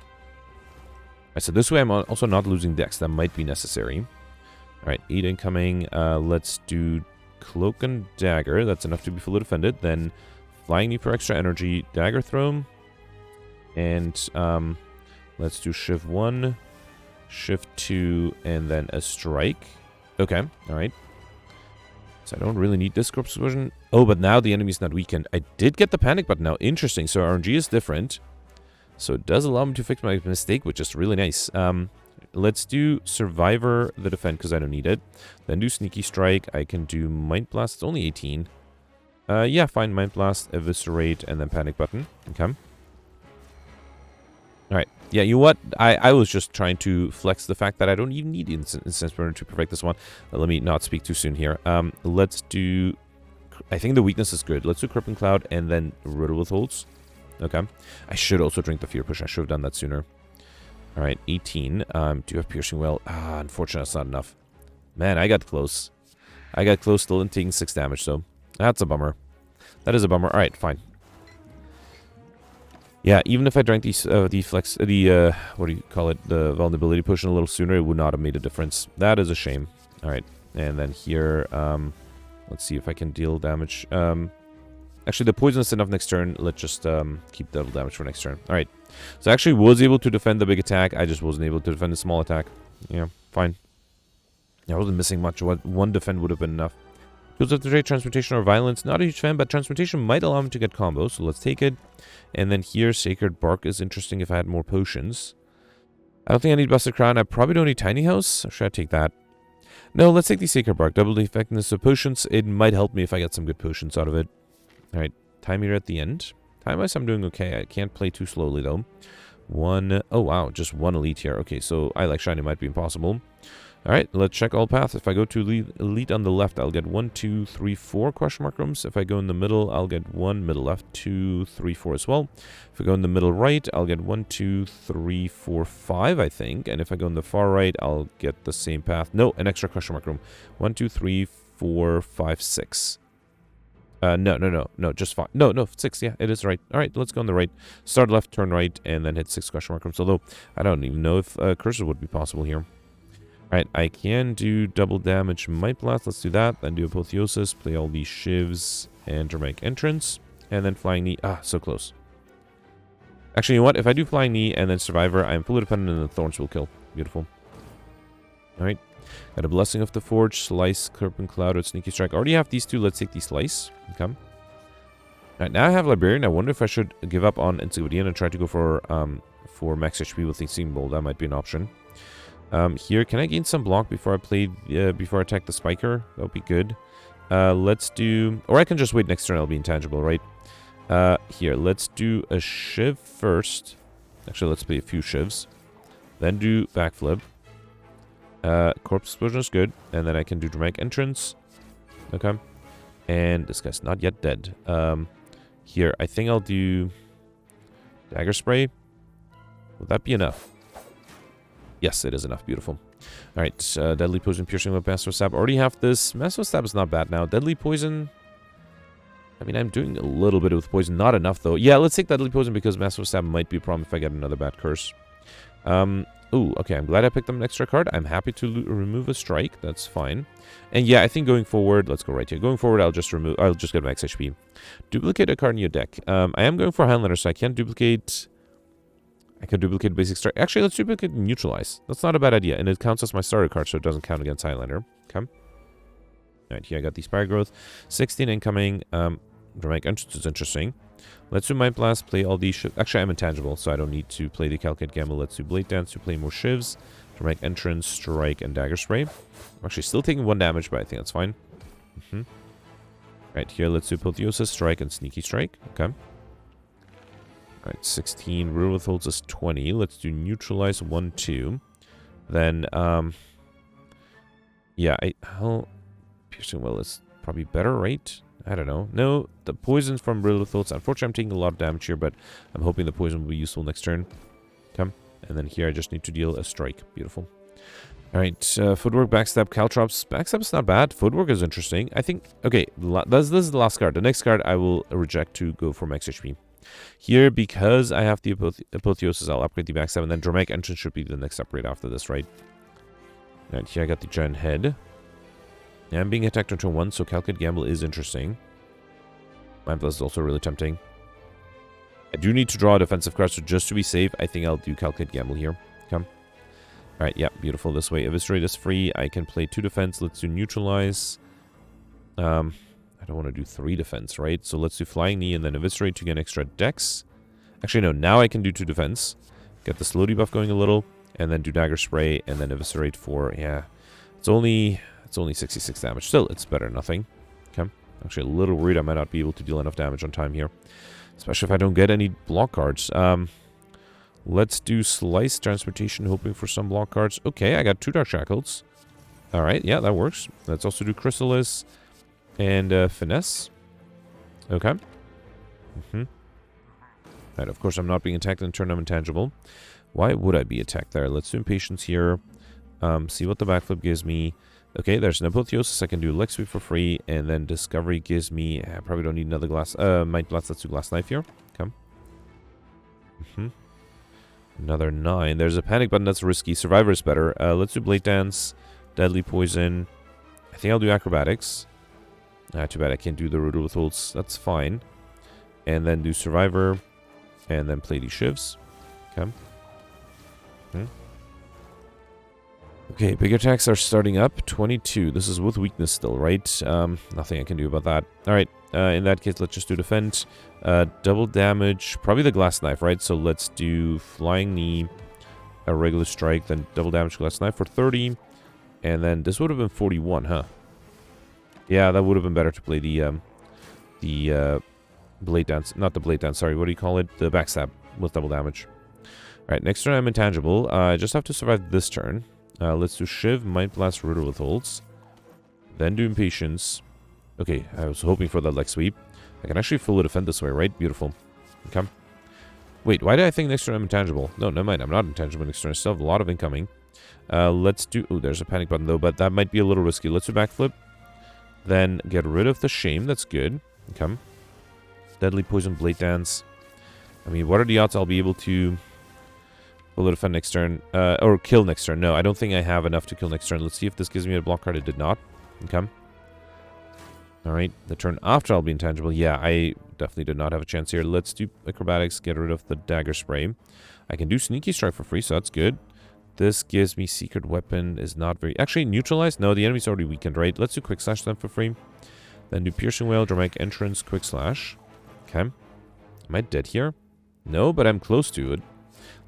so this way I'm also not losing Dex. That might be necessary. Alright, 8 incoming. Let's do Cloak and Dagger. That's enough to be fully defended. Then Flying Knee for extra energy. Dagger Throw. And let's do Shiv 1, Shiv 2, and then a Strike. Okay, alright. So I don't really need this Corpse Explosion. Oh, but now the enemy's not weakened. I did get the Panic Button now. Interesting. So RNG is different. So it does allow me to fix my mistake, which is really nice. Let's do Survivor the Defend, because I don't need it. Then do Sneaky Strike. I can do Mind Blast. It's only 18. Yeah, fine. Mind Blast, Eviscerate, and then Panic Button. Okay. Alright. Yeah, you know what? I was just trying to flex the fact that I don't even need Incense-Burner to perfect this one. Let me not speak too soon here. Let's do... I think the weakness is good. Let's do Crippling Cloud and then Riddle Withholds. Okay. I should also drink the Fear Push. I should have done that sooner. Alright, 18. Do you have Piercing Well? Unfortunately, that's not enough. Man, I got close. I got close, still taking 6 damage, so... That's a bummer. That is a bummer. Alright, fine. Yeah, even if I drank what do you call it, the Vulnerability Potion a little sooner, it would not have made a difference. That is a shame. Alright, and then here, let's see if I can deal damage. Actually, the poison is enough next turn. Let's just keep double damage for next turn. Alright, so I actually was able to defend the big attack. I just wasn't able to defend the small attack. Yeah, fine. I wasn't missing much. One defend would have been enough. Tools of the trade, Transmutation or Violence. Not a huge fan, but Transmutation might allow me to get combos, so let's take it. And then here, Sacred Bark is interesting if I had more potions. I don't think I need Busted Crown. I probably don't need Tiny House. Or should I take that? No, let's take the Sacred Bark. Double the effectiveness of potions. It might help me if I get some good potions out of it. Alright, time here at the end. Time-wise, I'm doing okay. I can't play too slowly, though. Oh, wow, just one elite here. Okay, so I like Shiny might be impossible. Alright, let's check all paths. If I go to elite on the left, I'll get 1, 2, 3, 4 question mark rooms. If I go in the middle, I'll get 1 middle left, 2, 3, 4 as well. If I go in the middle right, I'll get 1, 2, 3, 4, 5, I think. And if I go in the far right, I'll get the same path. No, an extra question mark room. 1, 2, 3, 4, 5, 6. No, just 5. No, 6, yeah, it is right. Alright, let's go on the right. Start left, turn right, and then hit 6 question mark rooms. Although, I don't even know if cursor would be possible here. Alright, I can do double damage Might Blast. Let's do that. Then do Apotheosis, play all these shivs, and Dramatic Entrance. And then Flying Knee. Ah, so close. Actually, you know what? If I do Flying Knee and then Survivor, I'm fully dependent and the Thorns will kill. Beautiful. Alright. Got a Blessing of the Forge, Slice, Serpent Cloud, or Sneaky Strike. Already have these two. Let's take the Slice. Okay. Alright, now I have Librarian. I wonder if I should give up on Encyclopedia and try to go for max HP with the Seeing Bowl. That might be an option. Here, can I gain some block before I play, before I attack the Spiker? That would be good. Let's do, or I can just wait next turn, I'll be intangible, right? Here, let's do a Shiv first. Actually, let's play a few Shivs. Then do Backflip. Corpse Explosion is good. And then I can do Dramatic Entrance. Okay. And this guy's not yet dead. Here, I think I'll do Dagger Spray. Would that be enough? Yes, it is enough. Beautiful. Alright, Deadly Poison, Piercing with Master Stab. Already have this. Master Stab is not bad now. Deadly Poison. I mean, I'm doing a little bit with Poison. Not enough, though. Yeah, let's take Deadly Poison because Master Stab might be a problem if I get another bad curse. Ooh, okay. I'm glad I picked up an extra card. I'm happy to remove a strike. That's fine. And yeah, I think going forward, let's go right here. Going forward, I'll just get max HP. Duplicate a card in your deck. I am going for Highlander, so I can't duplicate. I can duplicate Basic Strike. Actually, let's duplicate Neutralize. That's not a bad idea. And it counts as my starter card, so it doesn't count against Highlander. Okay. Alright, here I got the Spire Growth. 16 incoming. Dramatic Entrance is interesting. Let's do Might Blast, play all these shivs. Actually, I'm intangible, so I don't need to play the Calculate Gamble. Let's do Blade Dance to play more shivs. Dramatic Entrance, Strike, and Dagger Spray. I'm actually still taking 1 damage, but I think that's fine. Right, here, let's do Apotheosis, Strike, and Sneaky Strike. Okay. Alright, 16. Rule Withholds is 20. Let's do Neutralize 1, 2. Then, yeah, Piercing Will is probably better, right? I don't know. No, the poisons from Riddle Thoughts. Unfortunately, I'm taking a lot of damage here, but I'm hoping the poison will be useful next turn. Come. And then here, I just need to deal a strike. Beautiful. Alright, Footwork, Backstab, Caltrops. Backstab is not bad. Footwork is interesting. I think, okay, this is the last card. The next card I will reject to go for max HP. Here, because I have the Apotheosis, I'll upgrade the Backstab, and then Dramatic Entrance should be the next upgrade after this, right? Alright, here I got the Giant Head. Yeah, I'm being attacked on turn 1, so Calculate Gamble is interesting. Mind Blast is also really tempting. I do need to draw a defensive card, so just to be safe, I think I'll do Calculate Gamble here. Come. Alright, yeah, beautiful. This way, Eviscerate is free. I can play 2 defense. Let's do Neutralize. I don't want to do 3 defense, right? So let's do Flying Knee and then Eviscerate to get extra dex. Actually, no, now I can do 2 defense. Get the slow debuff going a little, and then do Dagger Spray, and then Eviscerate for, yeah. It's only 66 damage. Still, it's better than nothing. Okay. Actually, a little worried I might not be able to deal enough damage on time here. Especially if I don't get any block cards. Let's do Slice, Transportation, hoping for some block cards. Okay, I got 2 Dark Shackles. Alright, yeah, that works. Let's also do Chrysalis and Finesse. Okay. Right, of course, I'm not being attacked in turn. I'm intangible. Why would I be attacked there? Let's do Impatience here. See what the Backflip gives me. Okay, there's an Apotheosis. I can do Leg Sweep for free. And then Discovery gives me... I probably don't need another glass... Might Blast. Let's do Glass Knife here. Come. Another 9. There's a Panic button. That's risky. Survivor is better. Let's do Blade Dance. Deadly Poison. I think I'll do Acrobatics. Too bad I can't do the Rudder Withholds. That's fine. And then do Survivor. And then play these Shivs. Okay. Okay, big attacks are starting up. 22. This is with weakness still, right? Nothing I can do about that. Alright, in that case, let's just do defend. Double damage. Probably the Glass Knife, right? So let's do Flying Knee, a regular strike, then double damage Glass Knife for 30. And then this would have been 41, huh? Yeah, that would have been better to play the Blade Dance. Not the Blade Dance, sorry. What do you call it? The Backstab with double damage. Alright, next turn I'm intangible. I just have to survive this turn. Let's do Shiv, Mind Blast, Riddle Withholds. Then do Impatience. Okay, I was hoping for that leg sweep. I can actually fully defend this way, right? Beautiful. Okay. Wait, why did I think next turn I'm intangible? No, never mind. I'm not intangible next turn. I still have a lot of incoming. Let's do... Oh, there's a panic button, though, but that might be a little risky. Let's do backflip. Then get rid of the shame. That's good. Okay. Deadly Poison, Blade Dance. I mean, what are the odds I'll be able to... fully defend next turn? Or kill next turn. No, I don't think I have enough to kill next turn. Let's see if this gives me a block card. It did not. Okay. Alright, the turn after I'll be intangible. Yeah, I definitely did not have a chance here. Let's do Acrobatics, get rid of the Dagger Spray. I can do Sneaky Strike for free, so that's good. This gives me Secret Weapon, is not very... Actually, Neutralize? No, the enemy's already weakened, right? Let's do Quick Slash then for free. Then do Piercing Wail, Dramatic Entrance, Quick Slash. Okay. Am I dead here? No, but I'm close to it.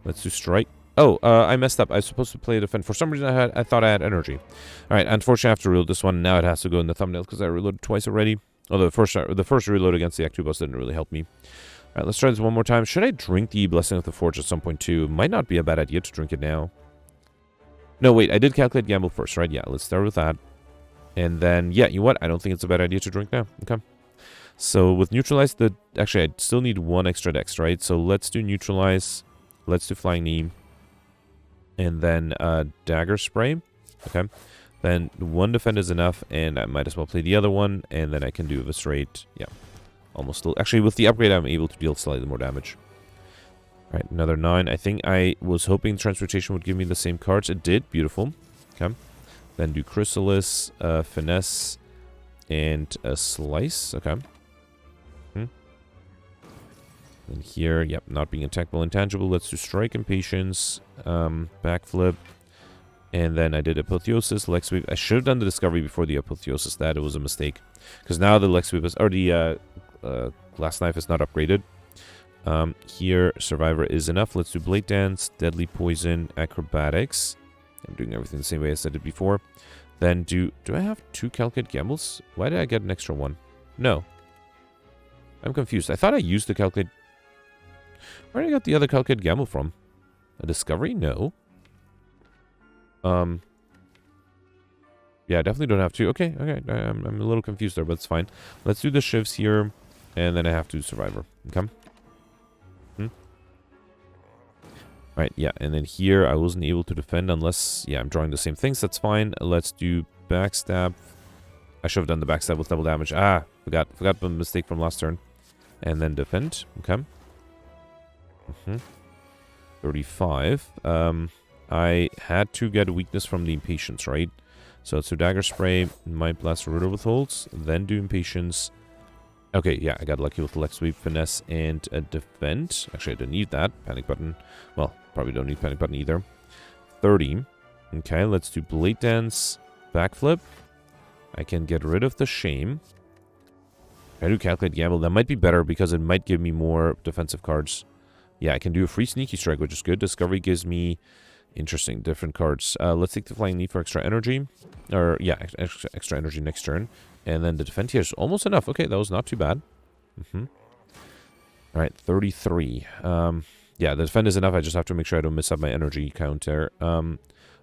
Let's do Strike. Oh, I messed up. I was supposed to play defend. For some reason, I thought I had energy. All right, unfortunately, I have to reload this one. Now it has to go in the thumbnail because I reloaded twice already. Although the first reload against the Act 2 boss didn't really help me. All right, let's try this one more time. Should I drink the Blessing of the Forge at some point too? Might not be a bad idea to drink it now. No, wait. I did calculate gamble first, right? Yeah, let's start with that. And then, yeah, you know what? I don't think it's a bad idea to drink now. Okay. So with Neutralize, actually, I still need one extra dex, right? So let's do Neutralize. Let's do Flying Knee. And then Dagger Spray. Okay. Then one defend is enough, and I might as well play the other one, and then I can do Eviscerate. Yeah. Almost still. Actually, with the upgrade, I'm able to deal slightly more damage. Alright, another 9. I think I was hoping Transportation would give me the same cards. It did. Beautiful. Okay. Then do Chrysalis, Finesse, and a Slice. Okay. And here, yep, not being attackable, intangible. Let's do Strike, Impatience, Backflip, and then I did Apotheosis, Leg Sweep. I should have done the Discovery before the Apotheosis. That was a mistake, because now the Leg Sweep is, or the Glass Knife is not upgraded. Here, Survivor is enough. Let's do Blade Dance, Deadly Poison, Acrobatics. I'm doing everything the same way as I did before. Then do I have 2 Calculate Gambles? Why did I get an extra one? No. I'm confused. I thought I used the Calculate... Where did I get the other Calculate Gamble from? A Discovery? No. Yeah, I definitely don't have to. Okay. I'm a little confused there, but it's fine. Let's do the shifts here, and then I have to do Survivor. Okay. Alright, yeah, and then here I wasn't able to defend unless... Yeah, I'm drawing the same things. That's fine. Let's do Backstab. I should have done the Backstab with double damage. Ah, forgot the mistake from last turn. And then defend. Okay. 35. I had to get a weakness from the Impatience, right? So let's do Dagger Spray, Mind Blast, Riddle Withholds, then do Impatience. Okay, yeah, I got lucky with the Leg Sweep, Finesse, and a Defend. Actually, I didn't need that. Panic Button. Well, probably don't need Panic Button either. 30. Okay, let's do Blade Dance, Backflip. I can get rid of the Shame. I do Calculate Gamble. That might be better because it might give me more defensive cards. Yeah, I can do a free Sneaky Strike, which is good. Discovery gives me interesting, different cards. Let's take the Flying Knee for extra energy. Or, yeah, extra energy next turn. And then the defend here is almost enough. Okay, that was not too bad. Alright, 33. Yeah, the defend is enough. I just have to make sure I don't miss up my energy counter.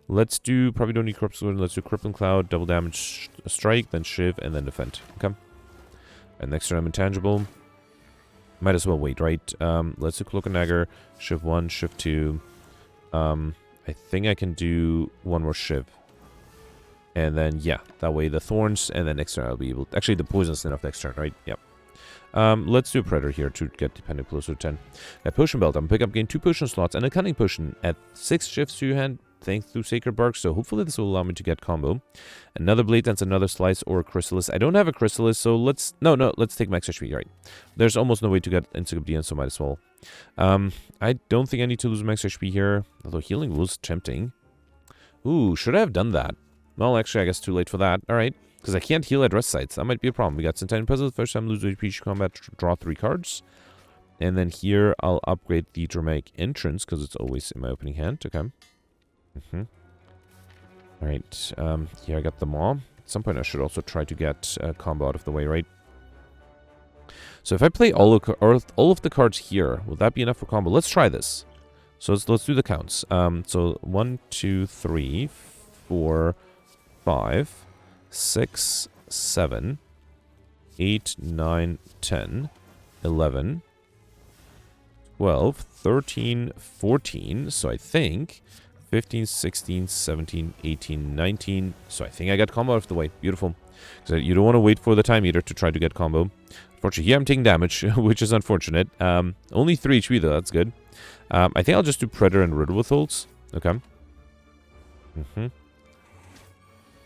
Let's do, probably don't need Corpse Balloon. Let's do Crippling Cloud, double damage strike, then Shiv, and then defend. Okay. And next turn I'm intangible. Might as well wait, right? Let's do Cloak and Dagger, Shiv 1, Shiv 2. I think I can do one more Shiv. And then, yeah, that way the Thorns, and then next turn I'll be able to... Actually, the Poison's enough next turn, right? Yep. Let's do a Predator here to get dependent closer to 10. At Potion Belt, I'm going to pick up, gain 2 potion slots and a Cunning Potion at 6 shifts to your hand, thanks to Sacred Bark, so hopefully this will allow me to get combo. Another Blade Dance, another Slice, or a Chrysalis. I don't have a Chrysalis, so let's... No, let's take Max HP, right. There's almost no way to get Insect DN, so might as well. I don't think I need to lose Max HP here, although healing was tempting. Ooh, should I have done that? Well, actually, I guess too late for that. Alright, because I can't heal at rest sites. That might be a problem. We got Centennial Puzzle. First time lose HP each combat, draw 3 cards. And then here, I'll upgrade the Dramatic Entrance, because it's always in my opening hand. Okay. Alright, here I got the Maw. At some point, I should also try to get combo out of the way, right? So if I play all of the cards here, will that be enough for combo? Let's try this. So let's do the counts. So 1, 2, 3, 4, 5, 6, 7, 8, 9, 10, 11, 12, 13, 14. So I think 15, 16, 17, 18, 19. So I think I got combo out of the way. Beautiful. So you don't want to wait for the time eater to try to get combo. Unfortunately, here I'm taking damage, which is unfortunate. Only 3 HP though, that's good. I think I'll just do Predator and Riddle with ults. Okay.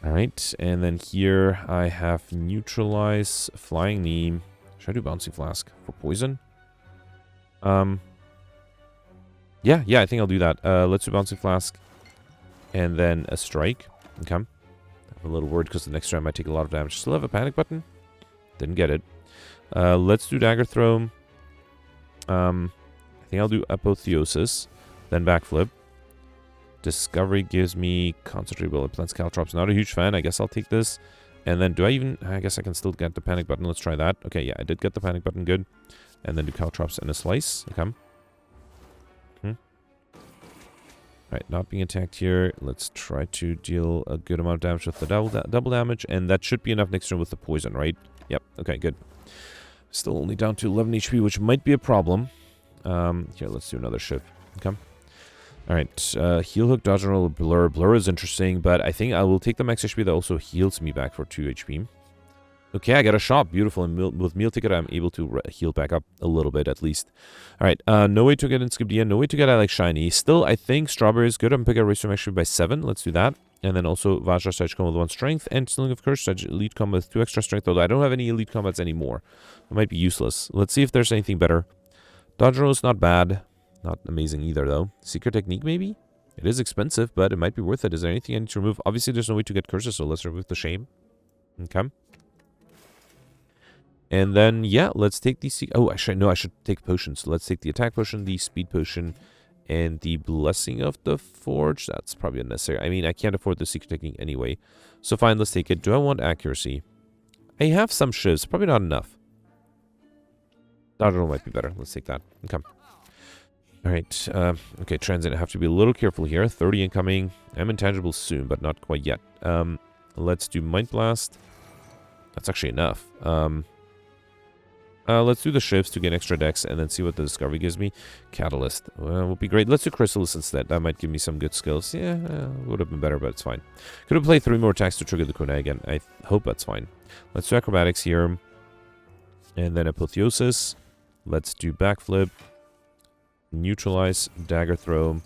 Alright, and then here I have Neutralize, Flying Knee. Should I do Bouncing Flask for poison? Yeah, I think I'll do that. Let's do Bouncing Flask. And then a Strike. Okay. I'm a little worried because the next turn I might take a lot of damage. Still have a panic button? Didn't get it. Let's do Dagger Throw. I think I'll do Apotheosis. Then Backflip. Discovery gives me Concentrate Will. It plants Caltrops. Not a huge fan. I guess I'll take this. And then do I even... I guess I can still get the panic button. Let's try that. Okay, yeah, I did get the panic button. Good. And then do Caltrops and a Slice. Okay. Alright, not being attacked here. Let's try to deal a good amount of damage with the double damage. And that should be enough next turn with the poison, right? Yep. Okay, good. Still only down to 11 HP, which might be a problem. Here, let's do another shift. Okay. Alright, Heal Hook, Dodge and Roll, Blur. Blur is interesting, but I think I will take the max HP that also heals me back for 2 HP. Okay, I got a shop. Beautiful. And with Meal Ticket, I'm able to heal back up a little bit, at least. Alright, no way to get in Skip DN. No way to get I like Shiny. Still, I think Strawberry is good. I'm picking up Race from actually by 7. Let's do that. And then also Vajra Sedge combo with 1 strength. And Sling of Curse Sedge Elite combo with 2 extra strength. Although I don't have any Elite combats anymore. It might be useless. Let's see if there's anything better. Dodge Roll is not bad. Not amazing either, though. Secret Technique, maybe? It is expensive, but it might be worth it. Is there anything I need to remove? Obviously, there's no way to get curses, so let's remove the Shame. Okay. And then, yeah, let's take the... Oh, actually, no, I should take potions. So let's take the Attack Potion, the Speed Potion, and the Blessing of the Forge. That's probably unnecessary. I mean, I can't afford the Secret Technique anyway. So fine, let's take it. Do I want Accuracy? I have some shivs. Probably not enough. Dodge Roll might be better. Let's take that. Okay. Alright, okay, Transit, I have to be a little careful here. 30 incoming. I'm intangible soon, but not quite yet. Let's do Mind Blast. That's actually enough. Let's do the shifts to get extra dex and then see what the Discovery gives me. Catalyst. Well, would be great. Let's do Chrysalis instead. That might give me some good skills. Yeah, would have been better, but it's fine. Could have played 3 more attacks to trigger the Kunai again. I hope that's fine. Let's do Acrobatics here. And then Apotheosis. Let's do Backflip. Neutralize, Dagger Throw,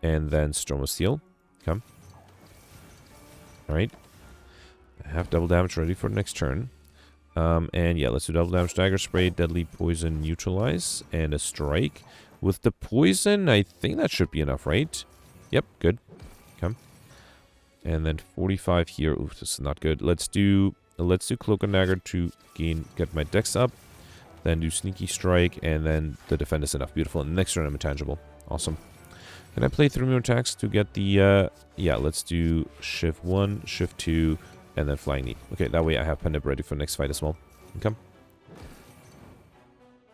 and then Storm of Steel. Okay. Alright. I have double damage ready for the next turn. And yeah, let's do double damage, Dagger Spray, Deadly Poison, Neutralize, and a Strike. With the Poison, I think that should be enough, right? Yep, good. Okay. And then 45 here. Oof, this is not good. Let's do Cloak and Dagger to get my dex up. Then do Sneaky Strike, and then the Defend is enough. Beautiful. And next turn, I'm intangible. Awesome. Can I play 3 more attacks to get the... yeah, let's do Shift 1, Shift 2, and then Flying Knee. Okay, that way I have Pendant ready for the next fight as well. Okay.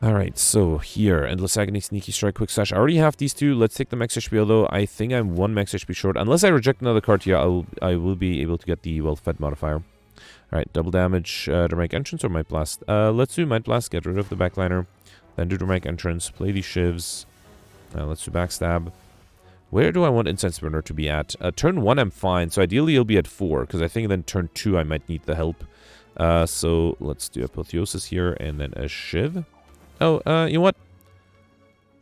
Alright, so here, Endless Agony, Sneaky Strike, Quick Slash. I already have these 2. Let's take the max HP, although I think I'm 1 max HP short. Unless I reject another card here, I will be able to get the Well-Fed modifier. Alright, double damage, Dramatic Entrance or Might Blast? Let's do Might Blast, get rid of the backliner. Then do Dramatic Entrance, play these shivs. Let's do Backstab. Where do I want Incense-Burner to be at? Turn 1 I'm fine, so ideally it'll be at 4, because I think then turn 2 I might need the help. So let's do Apotheosis here, and then a Shiv. Oh, you know what?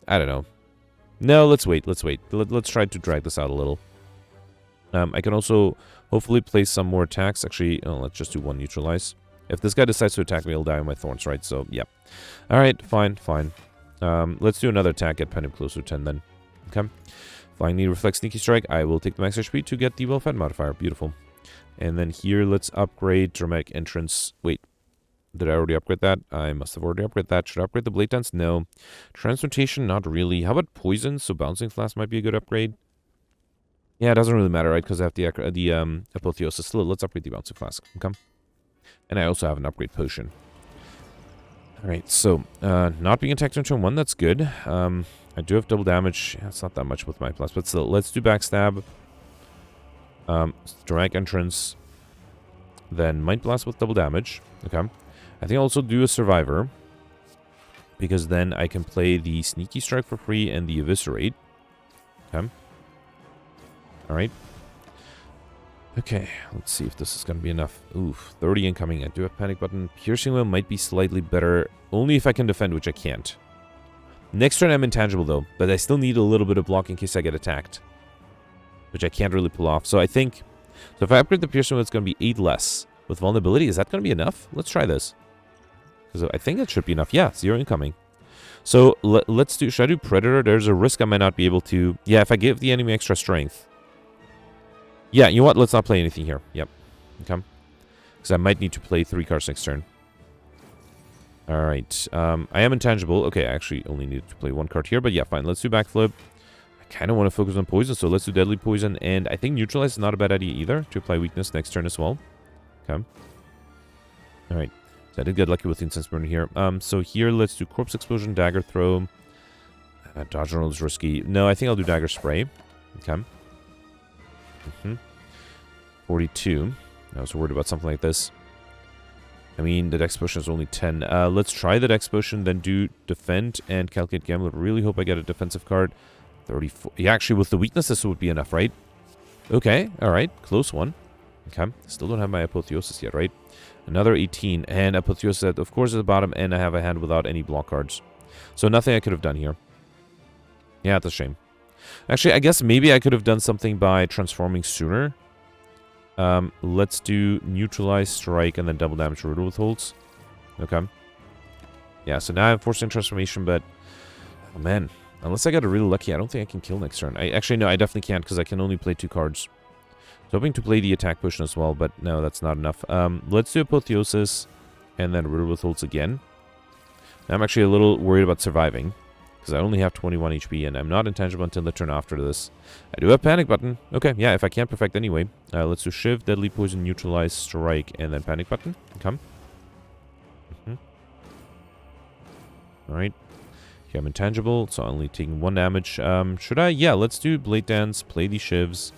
I don't know. No, let's wait. Let's try to drag this out a little. I can also hopefully play some more attacks. Actually, let's just do 1 Neutralize. If this guy decides to attack me, he'll die on my Thorns, right? So, yeah. Alright, fine. Let's do another attack, get Pendant closer to 10 then. Okay. Flying Knee, Reflect, Sneaky Strike. I will take the max HP to get the Well-Fed modifier. Beautiful. And then here, let's upgrade Dramatic Entrance. Wait. Did I already upgrade that? I must have already upgraded that. Should I upgrade the Blade Dance? No. Transmutation? Not really. How about Poison? So Bouncing Flask might be a good upgrade. Yeah, it doesn't really matter, right? Because I have the Apotheosis. Still, let's upgrade the Bouncing Flask. Okay. And I also have an upgrade potion. Alright, so, not being attacked on turn 1, that's good. I do have double damage. Yeah, it's not that much with my plus, but still, let's do Backstab. Dramatic Entrance. Then Mind Blast with double damage. Okay. I think I'll also do a Survivor. Because then I can play the Sneaky Strike for free and the Eviscerate. Okay. Alright. Okay, let's see if this is going to be enough. Oof, 30 incoming. I do have Panic Button. Piercing Wheel might be slightly better. Only if I can defend, which I can't. Next turn I'm intangible though. But I still need a little bit of block in case I get attacked. Which I can't really pull off. So I think... So if I upgrade the Piercing Wheel, it's going to be 8 less. With Vulnerability, is that going to be enough? Let's try this. Because I think it should be enough. Yeah, 0 incoming. So let's do... Should I do Predator? There's a risk I might not be able to... Yeah, if I give the enemy extra strength. Yeah, you know what? Let's not play anything here. Yep. Okay. Because I might need to play 3 cards next turn. Alright. I am intangible. Okay, I actually only needed to play 1 card here. But yeah, fine. Let's do Backflip. I kind of want to focus on Poison, so let's do Deadly Poison. And I think Neutralize is not a bad idea either. To apply Weakness next turn as well. Okay. Alright. So I did get lucky with the Incense-Burner here. So here, let's do Corpse Explosion, Dagger Throw. Dodge roll is risky. No, I think I'll do Dagger Spray. Okay. 42. I was worried about something like this. I mean, the Dex Potion is only 10. Let's try the Dex Potion, then do Defend and Calculate Gambler. Really hope I get a defensive card. 34. Yeah, actually, with the weakness, this would be enough, right? Okay, alright. Close one. Okay. Still don't have my Apotheosis yet, right? Another 18. And Apotheosis, of course, at the bottom. And I have a hand without any block cards. So nothing I could have done here. Yeah, it's a shame. Actually, I guess maybe I could have done something by transforming sooner. Let's do Neutralize, Strike, and then double damage Riddle withholds. Okay. Yeah, so now I'm forcing transformation, but... Oh, man. Unless I got really lucky, I don't think I can kill next turn. Actually, no, I definitely can't, because I can only play 2 cards. So hoping to play the attack potion as well, but no, that's not enough. Let's do Apotheosis, and then Riddle withholds again. Now, I'm actually a little worried about surviving. Because I only have 21 HP, and I'm not intangible until the turn after this. I do have Panic Button. Okay, yeah, if I can't perfect anyway. Let's do Shiv, Deadly Poison, Neutralize, Strike, and then Panic Button. Come. Alright. Here I'm intangible, so I'm only taking 1 damage. Should I? Yeah, let's do Blade Dance, play the Shivs.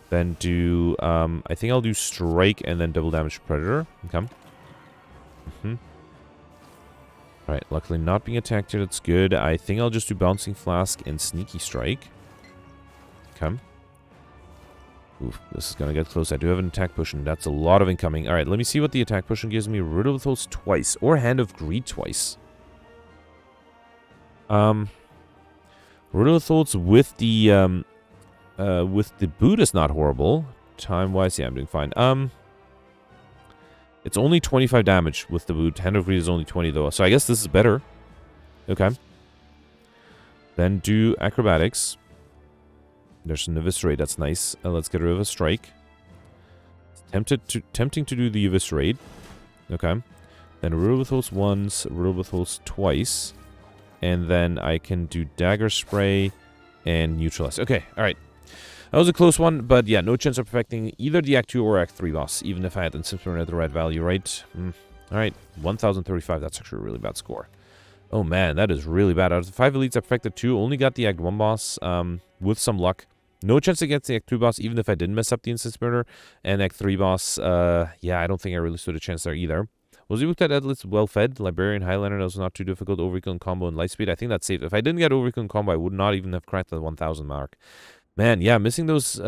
Then do... I think I'll do Strike, and then double damage Predator. Come. Alright, luckily not being attacked here, that's good. I think I'll just do Bouncing Flask and Sneaky Strike. Come. Oof, this is gonna get close. I do have an attack potion. That's a lot of incoming. Alright, let me see what the attack potion gives me. Riddle withholds twice, or Hand of Greed twice. Riddle withholds with the boot is not horrible. Time-wise, yeah, I'm doing fine. It's only 25 damage with the boot. Hand of Greed is only 20, though. So I guess this is better. Okay. Then do Acrobatics. There's an Eviscerate. That's nice. Let's get rid of a Strike. Tempting to do the Eviscerate. Okay. Then Riddle withholds once. Riddle withholds twice. And then I can do Dagger Spray and Neutralize. Okay. All right. That was a close one, but yeah, no chance of perfecting either the Act 2 or Act 3 boss, even if I had Incense-Burner at the right value, right? Alright, 1035, that's actually a really bad score. Oh man, that is really bad. Out of the 5 elites, I perfected 2, only got the Act 1 boss, with some luck. No chance against the Act 2 boss, even if I didn't mess up the Incense-Burner. And Act 3 boss, yeah, I don't think I really stood a chance there either. Was he looked at elites well-fed? Librarian, Highlander, that was not too difficult. Overkill and combo and Lightspeed, I think that's safe. If I didn't get Overkill and combo, I would not even have cracked the 1000 mark. Man, yeah, missing those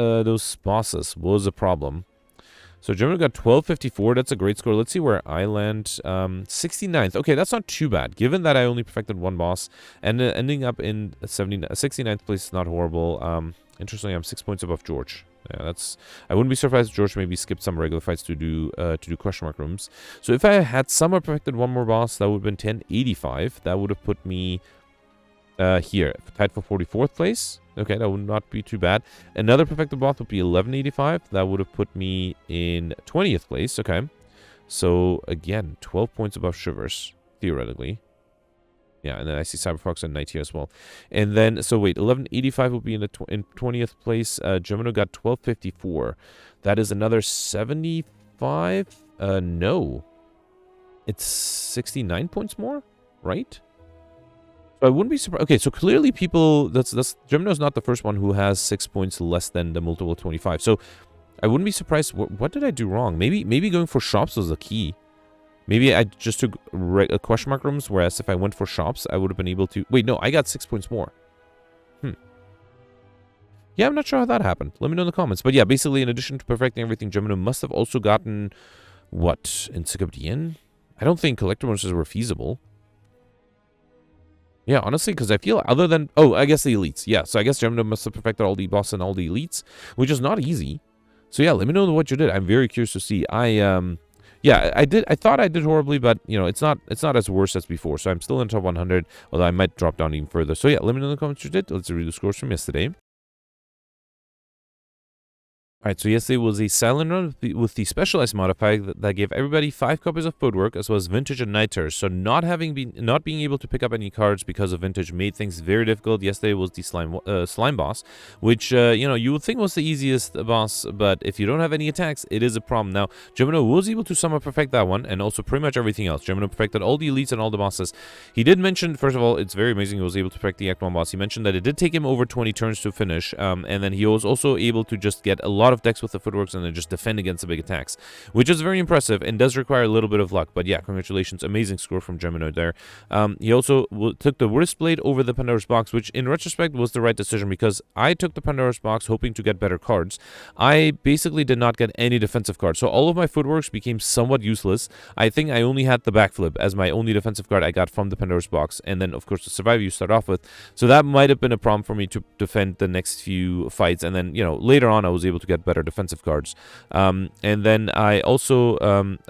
bosses was a problem. So Germany got 1254. That's a great score. Let's see where I land. 69th. Okay, that's not too bad. Given that I only perfected 1 boss. And ending up in 69th place is not horrible. Interestingly, I'm 6 points above George. Yeah, that's... I wouldn't be surprised if George maybe skipped some regular fights to do question mark rooms. So if I had somehow perfected 1 more boss, that would have been 1085. That would have put me... here, tied for 44th place. Okay, that would not be too bad. Another perfected boss would be 1185. That would have put me in 20th place. Okay. So, again, 12 points above Shivers, theoretically. Yeah, and then I see Cyberfox and Knight here as well. And then, so wait, 1185 will be in the in 20th place. Gemino got 1254. That is another 75? No. It's 69 points more, right? So I wouldn't be surprised. Okay, so clearly people, that's Gemino's not the first one who has 6 points less than the multiple 25. So I wouldn't be surprised. What did I do wrong? Maybe going for shops was the key. Maybe I just took question mark rooms, whereas if I went for shops, I would have been able to... Wait, no, I got 6 points more. Yeah, I'm not sure how that happened. Let me know in the comments. But yeah, basically, in addition to perfecting everything, Gemino must have also gotten... What? Encyclopedian? I don't think collector bonuses were feasible. Yeah, honestly, because I feel other than... Oh, I guess the elites. Yeah, so I guess Gemino must have perfected all the boss and all the elites, which is not easy. So yeah, let me know what you did. I'm very curious to see. Yeah, I thought I did horribly, but you know, it's not as worse as before. So I'm still in top 100, although I might drop down even further. So yeah, let me know in the comments what you did. Let's read the scores from yesterday. Alright, so yesterday was a silent run with the specialized modifier that gave everybody 5 copies of Footwork, as well as Vintage and Night Terror. So not being able to pick up any cards because of Vintage made things very difficult. Yesterday was the slime boss, which, you know, you would think was the easiest boss, but if you don't have any attacks, it is a problem. Now, Gemino was able to somehow perfect that one, and also pretty much everything else. Gemino perfected all the elites and all the bosses. He did mention, first of all, it's very amazing he was able to perfect the Act 1 boss. He mentioned that it did take him over 20 turns to finish, and then he was also able to just get a lot of decks with the footworks and then just defend against the big attacks, which is very impressive and does require a little bit of luck. But yeah, congratulations, amazing score from Gemino there. He also took the Wristblade over the Pandora's Box, which in retrospect was the right decision, because I took the Pandora's Box hoping to get better cards. I basically did not get any defensive cards, so all of my footworks became somewhat useless. I think I only had the backflip as my only defensive card I got from the Pandora's Box, and then of course the survive you start off with, so that might have been a problem for me to defend the next few fights, and then, you know, later on I was able to get better defensive cards. And then I also,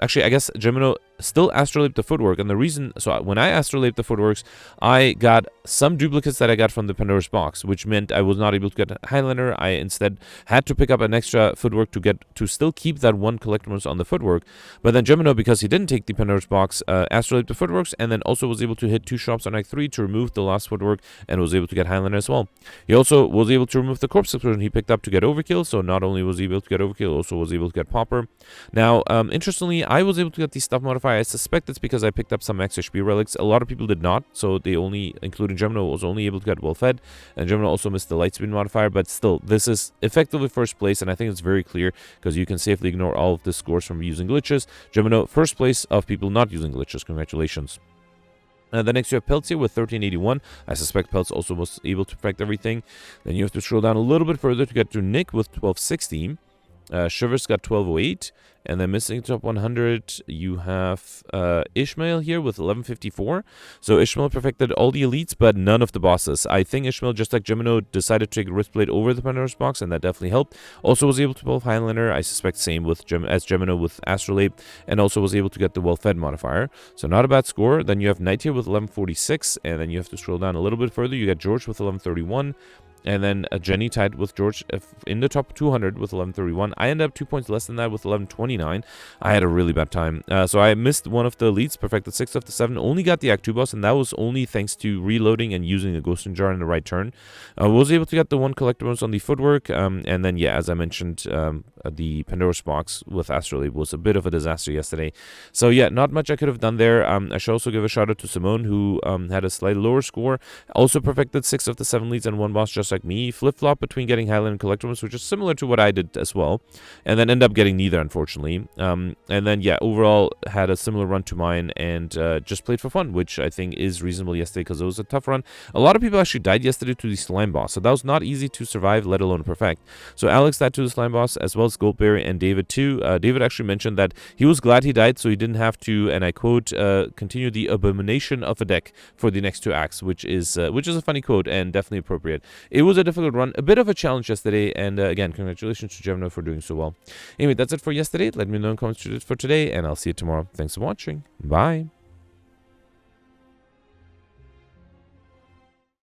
actually, I guess Gemino still astrolaped the footwork, and the reason, so when I astrolaped the footworks, I got some duplicates that I got from the Pandora's Box, which meant I was not able to get a Highlander. I instead had to pick up an extra footwork to still keep that one collectibles on the footwork. But then Gemino, because he didn't take the Pandora's Box, astrolaped the footworks, and then also was able to hit 2 shops on Act 3 to remove the last footwork, and was able to get Highlander as well. He also was able to remove the corpse explosion he picked up to get overkill, so not only was he able to get overkill, also was able to get Pauper. Now, interestingly, I was able to get the stuff modifier. I suspect it's because I picked up some max HP relics. A lot of people did not, so they only, including Gemino, was only able to get well fed, and Gemino also missed the lightspeed modifier. But still, this is effectively first place, and I think it's very clear because you can safely ignore all of the scores from using glitches. Gemino, first place of people not using glitches. Congratulations. The next you have Peltz here with 1381. I suspect Peltz also was able to perfect everything. Then you have to scroll down a little bit further to get to Nick with 1260. Shivers got 1208, and then missing top 100, you have Ishmael here with 1154. So Ishmael perfected all the elites, but none of the bosses. I think Ishmael, just like Gemino, decided to take Wristblade over the Pandora's Box, and that definitely helped. Also was able to pull Highlander. I suspect same with as Gemino with Astrolabe, and also was able to get the well-fed modifier. So not a bad score. Then you have Knight here with 1146, and then you have to scroll down a little bit further. You get George with 1131. And then Jenny tied with George in the top 200 with 1131. I ended up 2 points less than that with 1129. I had a really bad time. So I missed one of the elites, perfected 6 of the 7. Only got the Act 2 boss, and that was only thanks to reloading and using a Ghosting Jar in the right turn. Was able to get the 1 collector bonus on the footwork. And then, yeah, as I mentioned, the Pandora's Box with Astrolabe was a bit of a disaster yesterday. So, yeah, not much I could have done there. I should also give a shout out to Simone, who had a slightly lower score. Also perfected 6 of the 7 leads and 1 boss, just like me. Flip-flop between getting Highland and collectibles, which is similar to what I did as well, and then end up getting neither, unfortunately. And then, yeah, overall had a similar run to mine, and just played for fun, which I think is reasonable yesterday because it was a tough run. A lot of people actually died yesterday to the slime boss, so that was not easy to survive, let alone perfect. So Alex died to the slime boss, as well as Goldberry and David too. David actually mentioned that he was glad he died, so he didn't have to, and I quote, continue the abomination of a deck for the next 2 acts, which is a funny quote and definitely appropriate. It was a difficult run, a bit of a challenge yesterday, and again, congratulations to Gemino for doing so well. Anyway, that's it for yesterday. Let me know in the comments what you did for today, and I'll see you tomorrow. Thanks for watching. Bye.